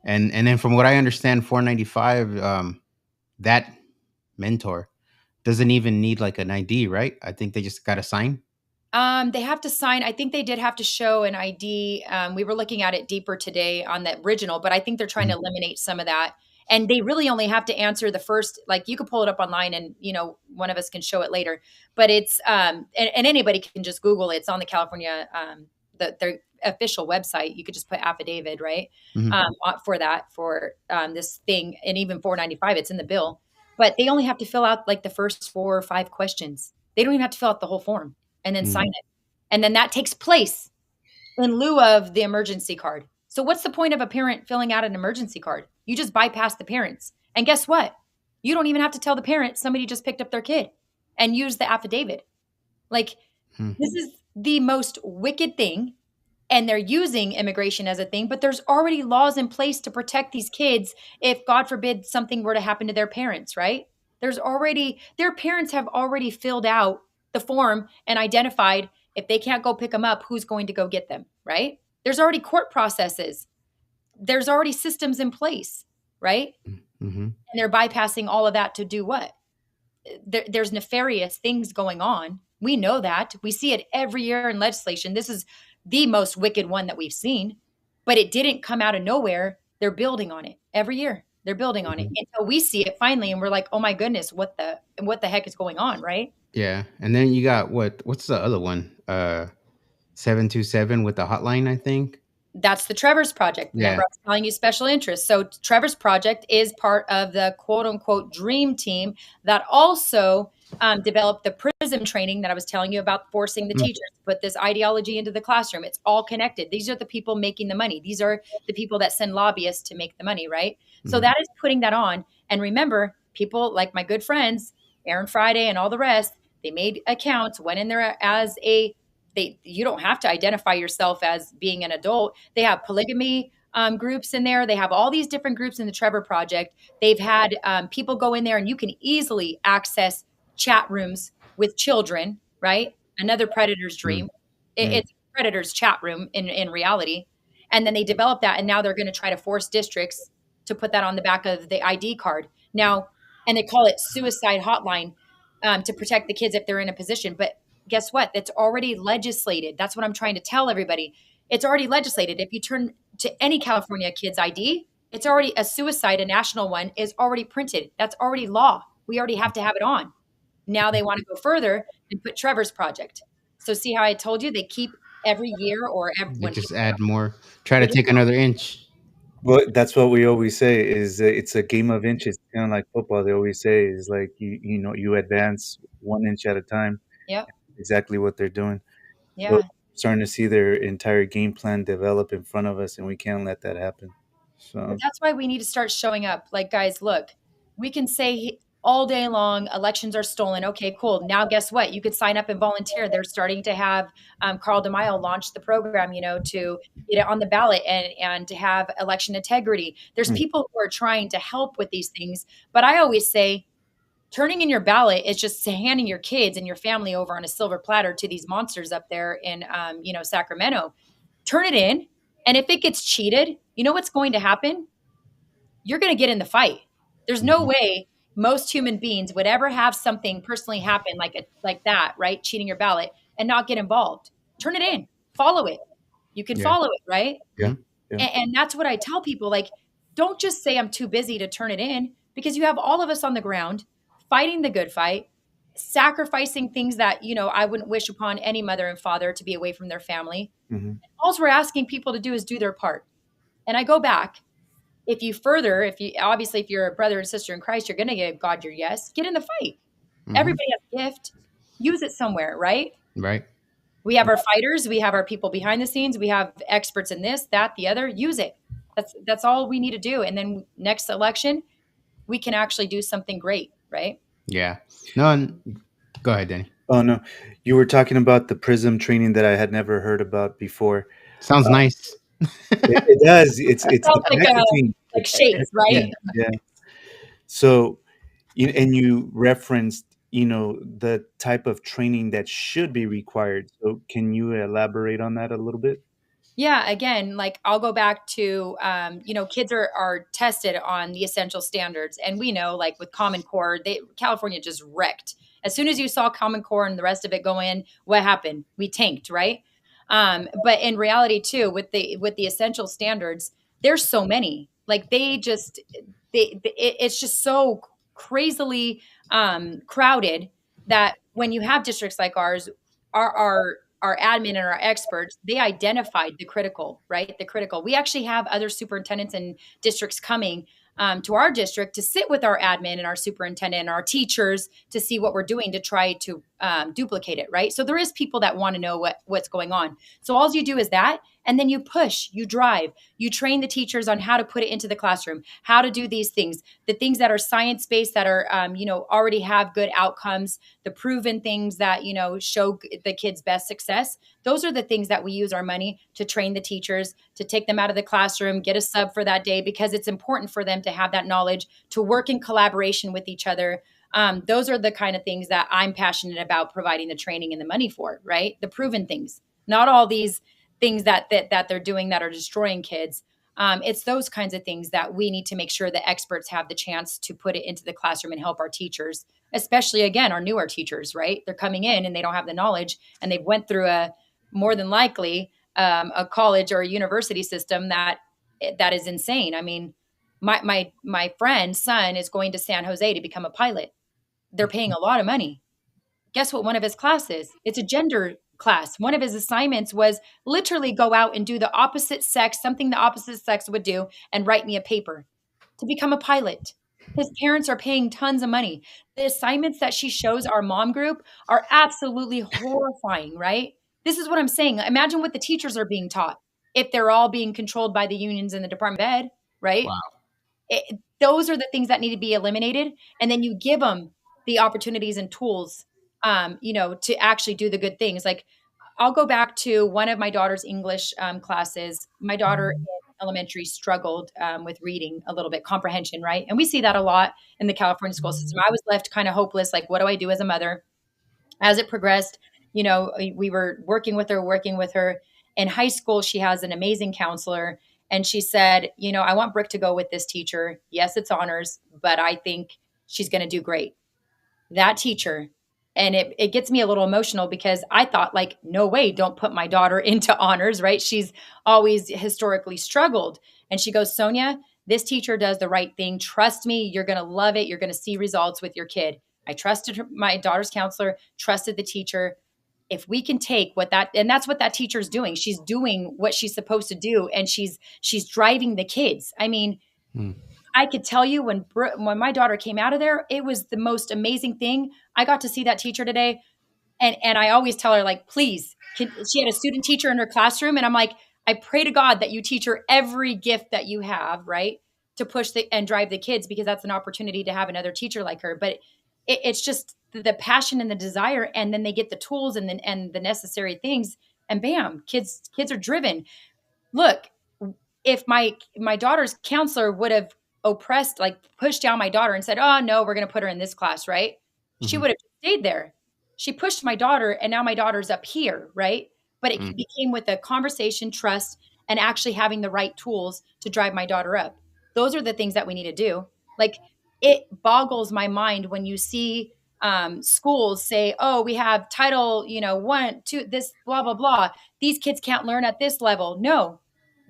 S1: And then from what I understand, 495, that mentor doesn't even need like an ID, right? I think they just got to sign.
S2: They have to sign. I think they did have to show an ID. We were looking at it deeper today on the original, but I think they're trying to eliminate some of that. And they really only have to answer the first, like you could pull it up online and, one of us can show it later, but it's, and anybody can just Google it. It's on the California, their official website. You could just put affidavit, right? For that, for this thing. And even 495, it's in the bill, but they only have to fill out like the first 4 or 5 questions. They don't even have to fill out the whole form and then sign it. And then that takes place in lieu of the emergency card. So what's the point of a parent filling out an emergency card? You just bypass the parents. And guess what? You don't even have to tell the parent somebody just picked up their kid and use the affidavit. Like, this is the most wicked thing. And they're using immigration as a thing, but there's already laws in place to protect these kids if, God forbid, something were to happen to their parents, right? Their parents have already filled out the form and identified if they can't go pick them up, who's going to go get them, right? There's already court processes. There's already systems in place, right? And they're bypassing all of that to do what? There's nefarious things going on. We know that. We see it every year in legislation. This is the most wicked one that we've seen, but it didn't come out of nowhere. They're building on it every year. They're building on it until we see it finally, and we're like, "Oh my goodness, what the heck is going on?" Right?
S4: Yeah, and then you got what's the other one? 727 with the hotline, I think.
S2: That's the Trevor's Project. Remember, I was telling you special interest. So Trevor's Project is part of the quote unquote dream team that also developed the PRISM training that I was telling you about, forcing the teachers to put this ideology into the classroom. It's all connected. These are the people making the money. These are the people that send lobbyists to make the money, right? So that is putting that on. And remember, people like my good friends, Aaron Friday and all the rest, they made accounts, went in there as you don't have to identify yourself as being an adult. They have polygamy groups in there. They have all these different groups in the Trevor Project. They've had people go in there, and you can easily access chat rooms with children, right? Another predator's dream. It's a predator's chat room in reality. And then they develop that, and now they're going to try to force districts to put that on the back of the ID card. Now, and they call it suicide hotline to protect the kids if they're in a position. But guess what? That's already legislated. That's what I'm trying to tell everybody. It's already legislated. If you turn to any California kid's ID, it's already a suicide, a national one is already printed. That's already law. We already have to have it on. Now they want to go further and put Trevor's Project. So see how I told you they keep every year or
S4: They just add more. Try to take another inch.
S3: Well, that's what we always say is it's a game of inches, kind of like football. They always say is like you advance 1 inch at a time.
S2: Yep.
S3: Exactly what they're doing.
S2: Yeah.
S3: So starting to see their entire game plan develop in front of us, and we can't let that happen. So
S2: But that's why we need to start showing up. Like, guys, look, we can say all day long elections are stolen. Okay, cool. Now, guess what? You could sign up and volunteer. They're starting to have Carl DeMaio launch the program, to get it on the ballot and to have election integrity. There's people who are trying to help with these things. But I always say, turning in your ballot is just handing your kids and your family over on a silver platter to these monsters up there in, Sacramento. Turn it in. And if it gets cheated, you know what's going to happen? You're going to get in the fight. There's no way most human beings would ever have something personally happen like that, right? Cheating your ballot and not get involved. Turn it in. Follow it. You can follow it, right?
S3: Yeah.
S2: And that's what I tell people. Like, don't just say I'm too busy to turn it in, because you have all of us on the ground fighting the good fight, sacrificing things that, I wouldn't wish upon any mother and father to be away from their family. All we're asking people to do is do their part. And I go back. If you're a brother and sister in Christ, you're going to give God your yes. Get in the fight. Everybody has a gift. Use it somewhere, right?
S4: Right.
S2: We have our fighters. We have our people behind the scenes. We have experts in this, that, the other. Use it. That's all we need to do. And then next election, we can actually do something great, right?
S4: Yeah. No, go ahead, Danny.
S3: Oh, no. You were talking about the PRISM training that I had never heard about before.
S4: Sounds nice.
S3: It does. It's
S2: like shapes, right?
S3: Yeah. So, and you referenced, the type of training that should be required. So can you elaborate on that a little bit?
S2: Yeah, again, like I'll go back to, kids are tested on the essential standards. And we know, like with Common Core, California just wrecked. As soon as you saw Common Core and the rest of it go in, what happened? We tanked, right? But in reality too, with the essential standards, there's so many. Like it's just so crazily crowded that when you have districts like ours, our admin and our experts, they identified the critical, right? The critical. We actually have other superintendents and districts coming to our district to sit with our admin and our superintendent and our teachers to see what we're doing to try to duplicate it, right? So there is people that want to know what's going on. So all you do is that, and then you push, you drive, you train the teachers on how to put it into the classroom, how to do these things, the things that are science based, that are already have good outcomes, the proven things that show the kids best success. Those are the things that we use our money to train the teachers, to take them out of the classroom, get a sub for that day, because it's important for them to have that knowledge, to work in collaboration with each other. Those are the kind of things that I'm passionate about providing the training and the money for, right? The proven things, not all these things that they're doing that are destroying kids. It's those kinds of things that we need to make sure that experts have the chance to put it into the classroom and help our teachers, especially again, our newer teachers, right? They're coming in and they don't have the knowledge, and they've went through more than likely a college or a university system that is insane. I mean, my friend's son is going to San Jose to become a pilot. They're paying a lot of money. Guess what one of his classes? It's a gender class. One of his assignments was literally go out and do the opposite sex, something the opposite sex would do, and write me a paper to become a pilot. His parents are paying tons of money. The assignments that she shows our mom group are absolutely horrifying, right? This is what I'm saying. Imagine what the teachers are being taught if they're all being controlled by the unions in the Department of Ed, right?
S4: Wow.
S2: Those are the things that need to be eliminated. And then you give them the opportunities and tools, to actually do the good things. Like, I'll go back to one of my daughter's English classes. My daughter in elementary struggled with reading a little bit, comprehension, right? And we see that a lot in the California school system. I was left kind of hopeless, like, what do I do as a mother? As it progressed, we were working with her. In high school, she has an amazing counselor. And she said, I want Brooke to go with this teacher. Yes, it's honors, but I think she's going to do great. That teacher, and it gets me a little emotional, because I thought, like, no way, don't put my daughter into honors, right? She's always historically struggled. And she goes, Sonia, this teacher does the right thing. Trust me, you're going to love it. You're going to see results with your kid. I trusted her, my daughter's counselor, trusted the teacher. If we can take and that's what that teacher's doing. She's doing what she's supposed to do, and she's driving the kids. I mean, I could tell you when my daughter came out of there, it was the most amazing thing. I got to see that teacher today. And I always tell her, like, please, she had a student teacher in her classroom. And I'm like, I pray to God that you teach her every gift that you have, right? To push and drive the kids, because that's an opportunity to have another teacher like her. But it's just the passion and the desire. And then they get the tools and the necessary things, and bam, kids are driven. Look, if my daughter's counselor would have oppressed, like pushed down my daughter and said, oh no, we're going to put her in this class, right? She would have stayed there. She pushed my daughter, and now my daughter's up here, right? But it became with a conversation, trust, and actually having the right tools to drive my daughter up. Those are the things that we need to do. Like, it boggles my mind when you see schools say, oh, we have title, 1, 2, this, blah, blah, blah. These kids can't learn at this level. No,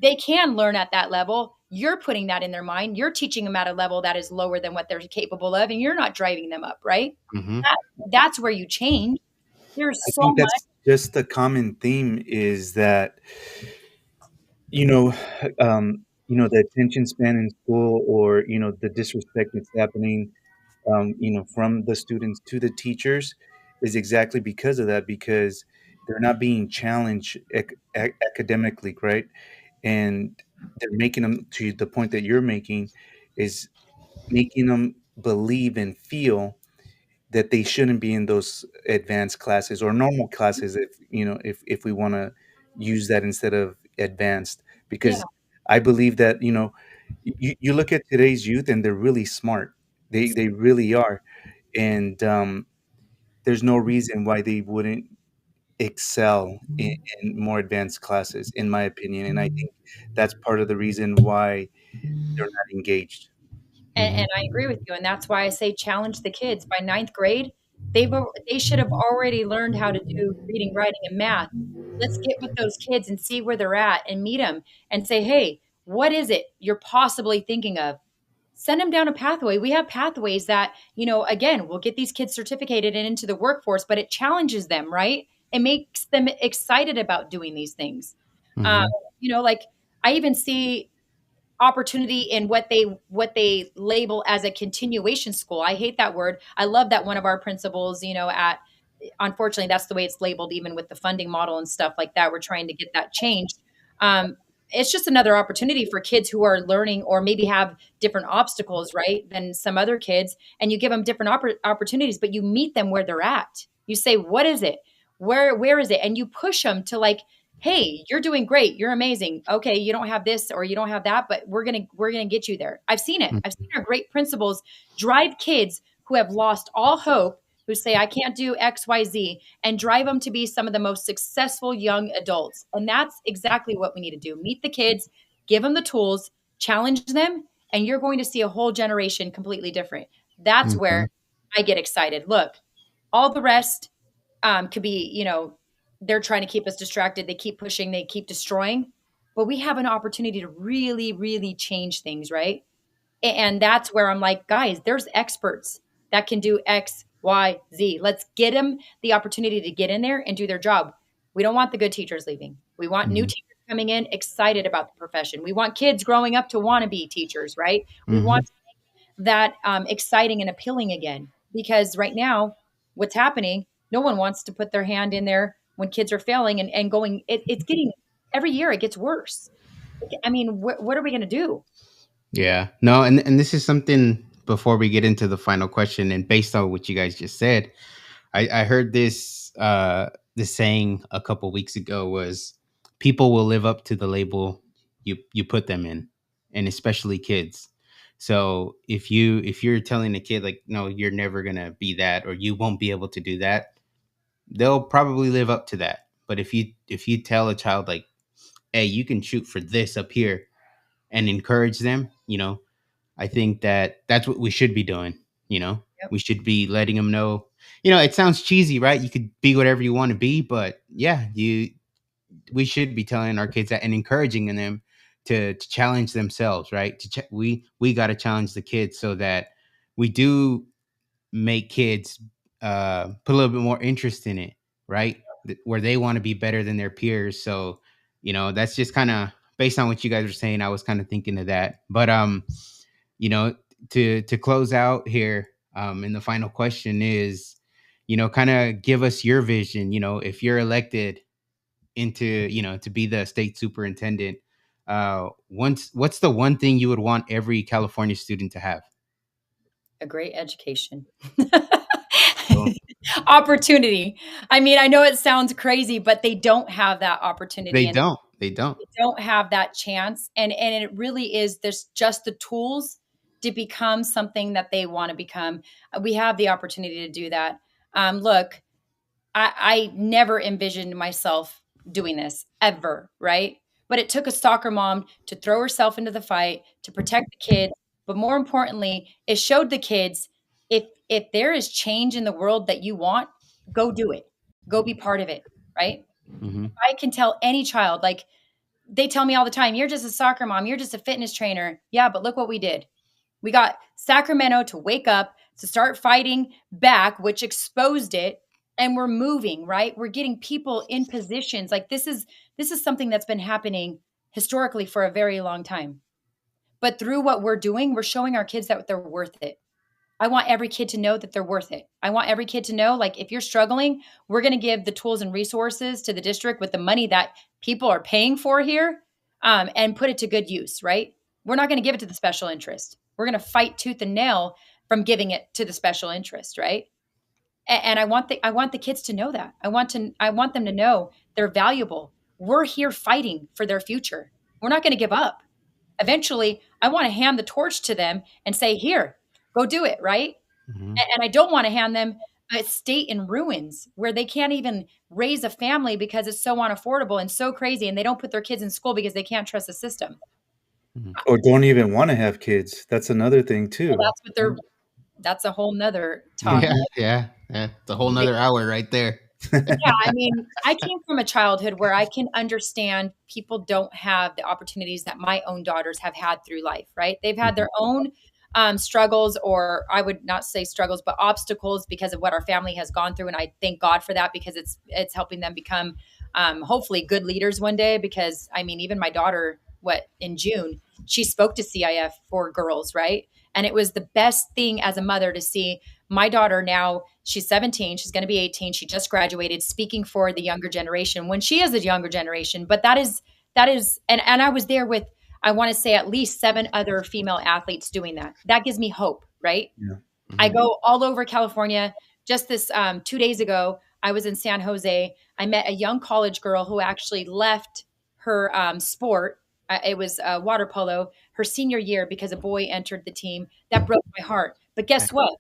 S2: they can learn at that level. You're putting that in their mind. You're teaching them at a level that is lower than what they're capable of, and you're not driving them up, right?
S4: Mm-hmm.
S2: That's where you change. There's
S3: I
S2: so
S3: think
S2: much.
S3: that's just the common theme, is that, you know, the attention span in school, or, the disrespect that's happening, from the students to the teachers, is exactly because of that, because they're not being challenged academically, right? And they're making them, to the point that you're making, is making them believe and feel that they shouldn't be in those advanced classes or normal classes, if we want to use that instead of advanced.
S2: Yeah.
S3: Because I believe that, you look at today's youth, and they're really smart. They really are. And there's no reason why they wouldn't excel in more advanced classes, in my opinion. And I think that's part of the reason why they're not engaged.
S2: And I agree with you. And that's why I say challenge the kids. By ninth grade, they should have already learned how to do reading, writing, and math. Let's get with those kids and see where they're at and meet them and say, hey, what is it you're possibly thinking of? send them down a pathway. We have pathways that, again, will get these kids certificated and into the workforce, but it challenges them, right? It makes them excited about doing these things. Um,
S4: Mm-hmm.
S2: like I even see opportunity in what they label as a continuation school. I hate that word. I love that one of our principals, at unfortunately that's the way it's labeled, even with the funding model and stuff like that. We're trying to get that changed. It's just another opportunity for kids who are learning or maybe have different obstacles, right, than some other kids. And you give them different opportunities, but you meet them where they're at. You say, what is it? Where is it? And you push them to, like, hey, you're doing great. You're amazing. Okay, you don't have this or you don't have that, but we're gonna get you there. I've seen it. I've seen our great principals drive kids who have lost all hope, who say, I can't do XYZ, and drive them to be some of the most successful young adults. And that's exactly what we need to do. Meet the kids, give them the tools, challenge them, and you're going to see a whole generation completely different. That's
S4: Mm-hmm.
S2: where I get excited. Look, all the rest could be, they're trying to keep us distracted. They keep pushing, they keep destroying. But we have an opportunity to really, really change things, right? And that's where I'm like, guys, there's experts that can do X, Y, Z. Let's get them the opportunity to get in there and do their job. We don't want the good teachers leaving. We want new
S4: Mm-hmm.
S2: teachers coming in excited about the profession. We want kids growing up to want to be teachers, right? We
S4: Mm-hmm.
S2: want that exciting and appealing again. Because right now, what's happening, no one wants to put their hand in there when kids are failing and going, it's getting, every year it gets worse. I mean, what are we going to do?
S4: Yeah. No, and this is something before we get into the final question, and based on what you guys just said, I heard this saying a couple weeks ago was people will live up to the label you put them in, and especially kids. So if you're telling a kid like, no, you're never gonna be that, or you won't be able to do that, they'll probably live up to that. But if you tell a child like, hey, you can shoot for this up here, and encourage them, I think that that's what we should be doing.
S2: Yep.
S4: We should be letting them know. It sounds cheesy, right? You could be whatever you want to be, but yeah, we should be telling our kids that and encouraging them to challenge themselves, right? We got to challenge the kids so that we do make kids put a little bit more interest in it, right? Where they want to be better than their peers. So, that's just kind of based on what you guys were saying. I was kind of thinking of that, but you know, to close out here, and the final question is, kind of give us your vision. If you're elected into, to be the state superintendent, what's the one thing you would want every California student to have?
S2: A great education.
S3: Well,
S2: Opportunity. I mean, I know it sounds crazy, but they don't have that opportunity,
S4: They
S2: and
S4: don't. They don't.
S2: they don't have that chance. And it really is, there's just the tools to become something that they want to become. We have the opportunity to do that. Look, I never envisioned myself doing this ever, right? But it took a soccer mom to throw herself into the fight to protect the kids. But more importantly, it showed the kids, if there is change in the world that you want, go do it. Go be part of it, right?
S4: Hmm.
S2: I can tell any child, like, they tell me all the time, you're just a soccer mom, you're just a fitness trainer. Yeah, but look what we did. We got Sacramento to wake up, to start fighting back, which exposed it, and we're moving, right? We're getting people in positions. Like, this is something that's been happening historically for a very long time. But through what we're doing, we're showing our kids that they're worth it. I want every kid to know that they're worth it. I want every kid to know, like, if you're struggling, we're going to give the tools and resources to the district with the money that people are paying for here, and put it to good use, right? We're not going to give it to the special interest. We're going to fight tooth and nail from giving it to the special interest, right? And I want the kids to know that. I want them to know they're valuable. We're here fighting for their future. We're not going to give up. Eventually, I want to hand the torch to them and say, here, go do it, right?
S4: Hmm.
S2: And I don't want to hand them a state in ruins where they can't even raise a family because it's so unaffordable and so crazy, and they don't put their kids in school because they can't trust the system.
S4: Hmm.
S3: or don't even want to have kids. That's another thing
S2: Well,
S3: too.
S2: that's a whole nother talk.
S4: Yeah, yeah, yeah. It's a whole nother hour right there.
S2: Yeah, I mean, I came from a childhood where I can understand people don't have the opportunities that my own daughters have had through life, right? They've had
S4: Hmm.
S2: their own struggles, or I would not say struggles, but obstacles because of what our family has gone through. And I thank God for that, because it's helping them become hopefully good leaders one day. Because I mean, even my daughter, in June, she spoke to CIF for girls, right? And it was the best thing as a mother to see my daughter. Now she's 17, she's going to be 18, she just graduated, speaking for the younger generation when she is a younger generation. But that is and I was there with, I want to say, at least 7 other female athletes doing that. That gives me hope, right?
S3: Yeah.
S2: I go all over California. Just this 2 days ago, I was in San Jose. I met a young college girl who actually left her sport. It was water polo, her senior year, because a boy entered the team. That broke my heart. But guess what?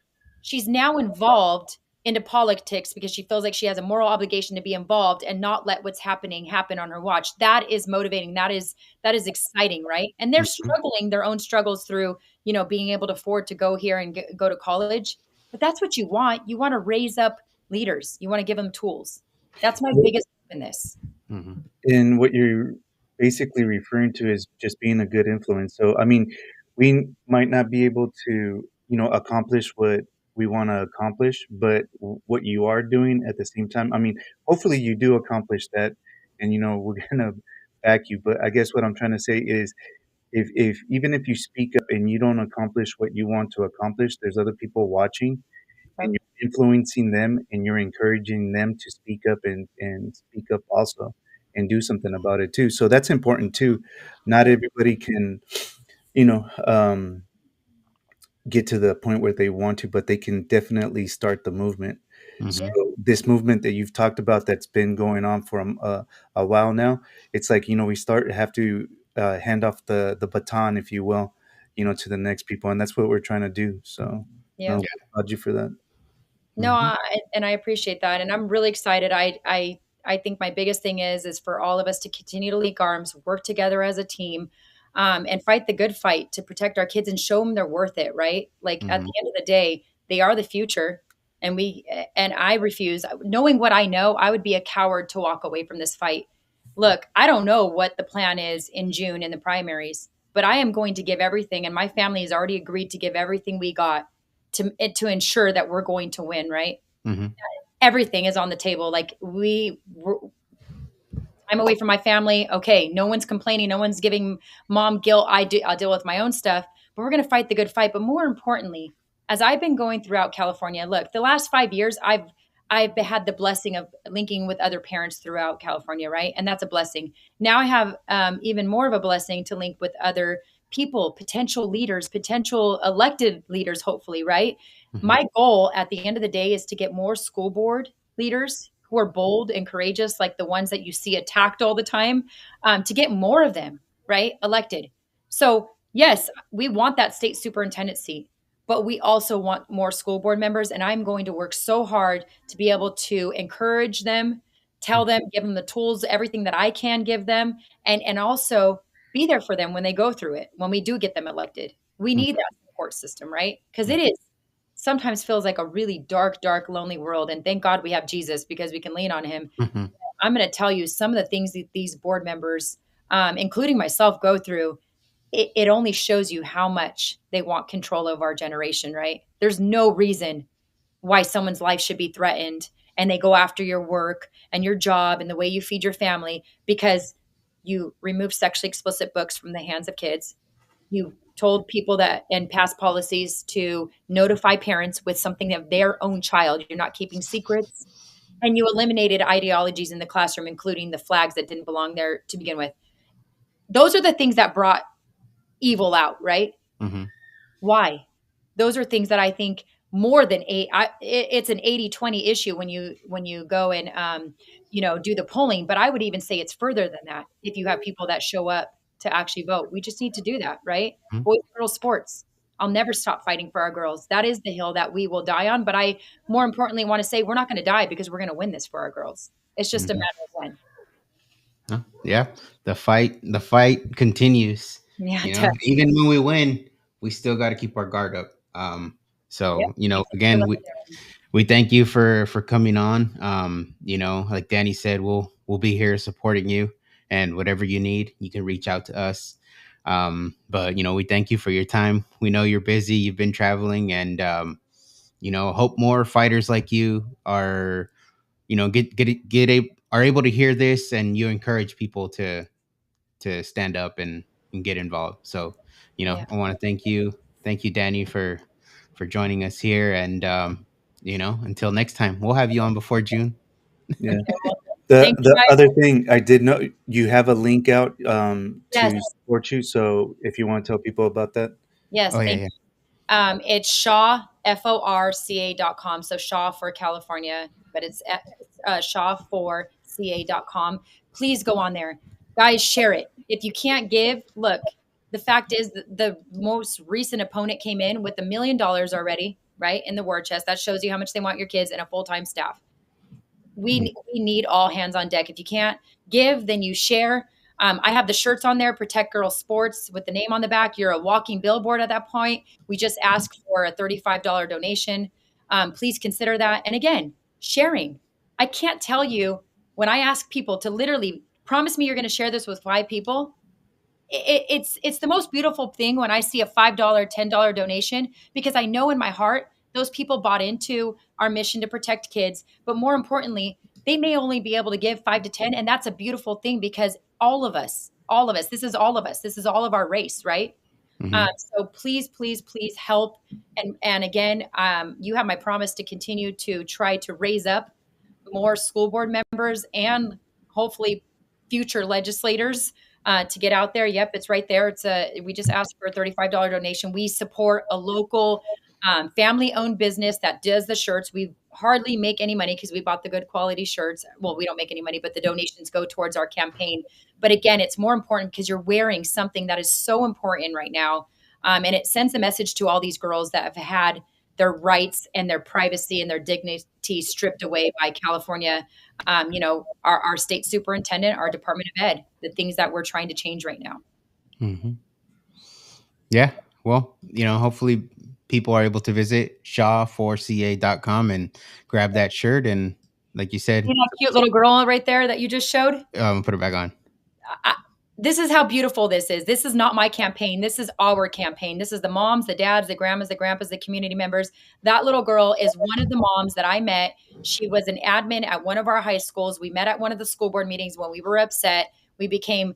S2: She's now involved into politics because she feels like she has a moral obligation to be involved and not let what's happening happen on her watch. That is motivating. That is exciting, right? And they're
S4: Mhm.
S2: struggling their own struggles through, being able to afford to go here and go to college. But that's what you want. You want to raise up leaders. You want to give them tools. That's my biggest hope in this.
S4: Mhm.
S3: And what you're basically referring to is just being a good influence. So, I mean, we might not be able to, accomplish what we want to accomplish, but what you are doing at the same time, I mean, hopefully you do accomplish that, and we're gonna back you. But I guess what I'm trying to say is, if even if you speak up and you don't accomplish what you want to accomplish, there's other people watching, and
S2: Right.
S3: you're influencing them, and you're encouraging them to speak up and speak up also and do something about it too. So that's important too. Not everybody can, you know, um, get to the point where they want to, but they can definitely start the movement. So
S2: Yeah.
S4: Mhm.
S3: this movement that you've talked about that's been going on for a while now, it's like, we have to hand off the baton, if you will, to the next people, and that's what we're trying to do. So
S2: Yeah.
S3: no, applaud you for that.
S2: No,
S4: Mhm.
S2: and I appreciate that, and I'm really excited. I think my biggest thing is for all of us to continue to link arms, work together as a team, and fight the good fight to protect our kids and show them they're worth it. Right? Like at
S4: Mhm.
S2: the end of the day, they are the future, and I refuse. Knowing what I know, I would be a coward to walk away from this fight. Look, I don't know what the plan is in June in the primaries, but I am going to give everything, and my family has already agreed to give everything we got to ensure that we're going to win, right?
S4: Mhm.
S2: Everything is on the table. Like I'm away from my family. Okay, no one's complaining. No one's giving mom guilt. I'll deal with my own stuff. But we're going to fight the good fight. But more importantly, as I've been going throughout California, look, the last 5 years, I've had the blessing of linking with other parents throughout California, right? And that's a blessing. Now I have even more of a blessing to link with other people, potential leaders, potential elected leaders, hopefully, right?
S4: Mhm.
S2: My goal at the end of the day is to get more school board leaders who are bold and courageous, like the ones that you see attacked all the time, to get more of them, right, elected. So, yes, we want that state superintendent seat, but we also want more school board members. And I'm going to work so hard to be able to encourage them, tell them, give them the tools, everything that I can give them, and also be there for them when they go through it, when we do get them elected. We
S4: Mhm.
S2: need that support system, right? Because it
S4: Mhm.
S2: is sometimes feels like a really dark, dark, lonely world. And thank God we have Jesus because we can lean on him.
S4: Mhm.
S2: I'm going to tell you some of the things that these board members, including myself, go through. It only shows you how much they want control of our generation, right? There's no reason why someone's life should be threatened, and they go after your work and your job and the way you feed your family because you remove sexually explicit books from the hands of kids. You told people that and passed policies to notify parents with something of their own child. You're not keeping secrets. And you eliminated ideologies in the classroom, including the flags that didn't belong there to begin with. Those are the things that brought evil out, right?
S4: Mhm.
S2: Why? Those are things that I think more than it's an 80-20 issue when you go and do the polling. But I would even say it's further than that. If you have people that show up to actually vote, we just need to do that, right?
S4: Mhm.
S2: Boys and girls sports. I'll never stop fighting for our girls. That is the hill that we will die on. But I more importantly want to say we're not going to die because we're going to win this for our girls. It's just a
S4: Mhm.
S2: matter of when.
S4: Huh? Yeah, the fight continues.
S2: Yeah, it
S4: You know,
S2: does.
S4: even when we win, we still got to keep our guard up.
S2: Yep.
S4: So
S2: Thank you for
S4: again,
S2: letting
S4: we
S2: me know.
S4: we thank you for coming on. Like Danny said, we'll be here supporting you, and whatever you need, you can reach out to us. But we thank you for your time. We know you're busy. You've been traveling, and hope more fighters like you are, are able to hear this, and you encourage people to stand up and get involved. So,
S2: Yeah.
S4: I want to thank you, Danny, for joining us here, and until next time, we'll have you on before June.
S3: Yeah.
S2: Okay, well,
S3: The
S2: thank you
S3: the
S2: guys.
S3: other thing I did know, you have a link out
S2: Yes.
S3: to support you. So if you want to tell people about that.
S2: Yes.
S4: Oh yeah,
S2: Thank
S4: yeah.
S2: you. It's Shaw, FORCA.com. So Shaw for California, but it's Shaw for CA.com. Please go on there. Guys, share it. If you can't give, look, the fact is that the most recent opponent came in with $1 million already, right? In the war chest. That shows you how much they want your kids and a full-time staff. We need all hands on deck. If you can't give, then you share. I have the shirts on there, Protect Girls Sports with the name on the back. You're a walking billboard at that point. We just asked for a $35 donation. Please consider that. And again, sharing. I can't tell you when I ask people to literally promise me you're going to share this with 5 people. It's the most beautiful thing when I see a $5, $10 donation, because I know in my heart those people bought into our mission to protect kids. But more importantly, they may only be able to give 5 to 10, and that's a beautiful thing, because all of us, this is all of us, this is all of our race, right?
S4: Mhm.
S2: So please, please, please help. And again, you have my promise to continue to try to raise up more school board members and hopefully future legislators to get out there. Yep, it's right there. We just asked for a $35 donation. We support a local family-owned business that does the shirts. We hardly make any money because we bought the good quality shirts. Well, we don't make any money, but the donations go towards our campaign. But again, it's more important because you're wearing something that is so important right now. And it sends a message to all these girls that have had their rights and their privacy and their dignity stripped away by California, our state superintendent, our Department of Ed, the things that we're trying to change right now.
S4: Mhm. Yeah. Well, hopefully people are able to visit shaw4ca.com and grab that shirt. And like you said,
S2: See that cute little girl right there that you just showed?
S4: put it back on.
S2: This is how beautiful this is. This is not my campaign. This is our campaign. This is the moms, the dads, the grandmas, the grandpas, the community members. That little girl is one of the moms that I met. She was an admin at one of our high schools. We met at one of the school board meetings when we were upset. We became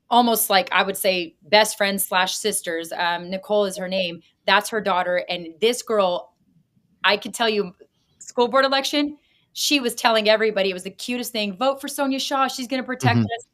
S2: almost like, I would say, best friends / sisters. Nicole is her name. That's her daughter. And this girl, I could tell you, school board election, she was telling everybody it was the cutest thing. Vote for Sonja Shaw. She's going to protect
S4: Mhm.
S2: us.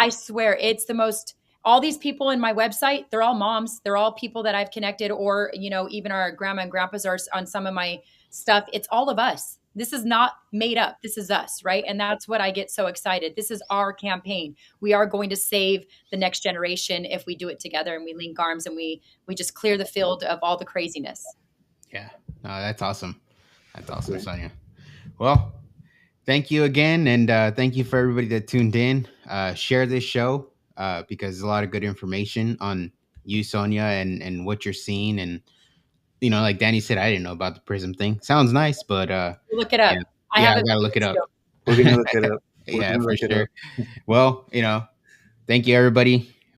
S2: I swear it's the most, all these people in my website, they're all moms. They're all people that I've connected, or, even our grandma and grandpas are on some of my stuff. It's all of us. This is not made up. This is us, right? And that's what I get so excited. This is our campaign. We are going to save the next generation if we do it together and we link arms and we just clear the field of all the craziness.
S4: Yeah. No, that's awesome. That's awesome,
S3: Great.
S4: Sonia. Well, thank you again. And thank you for everybody that tuned in. Share this show because there's a lot of good information on you, Sonia, and what you're seeing. And, like Danny said, I didn't know about the Prism thing. Sounds nice, but
S2: Look it up.
S4: yeah,
S2: I have
S4: I
S2: a
S4: got to look it
S2: video
S4: up.
S2: too.
S3: We're gonna look it up. We're
S4: Yeah,
S3: gonna
S4: for
S3: look it
S4: sure.
S3: up.
S4: Well, thank you, everybody.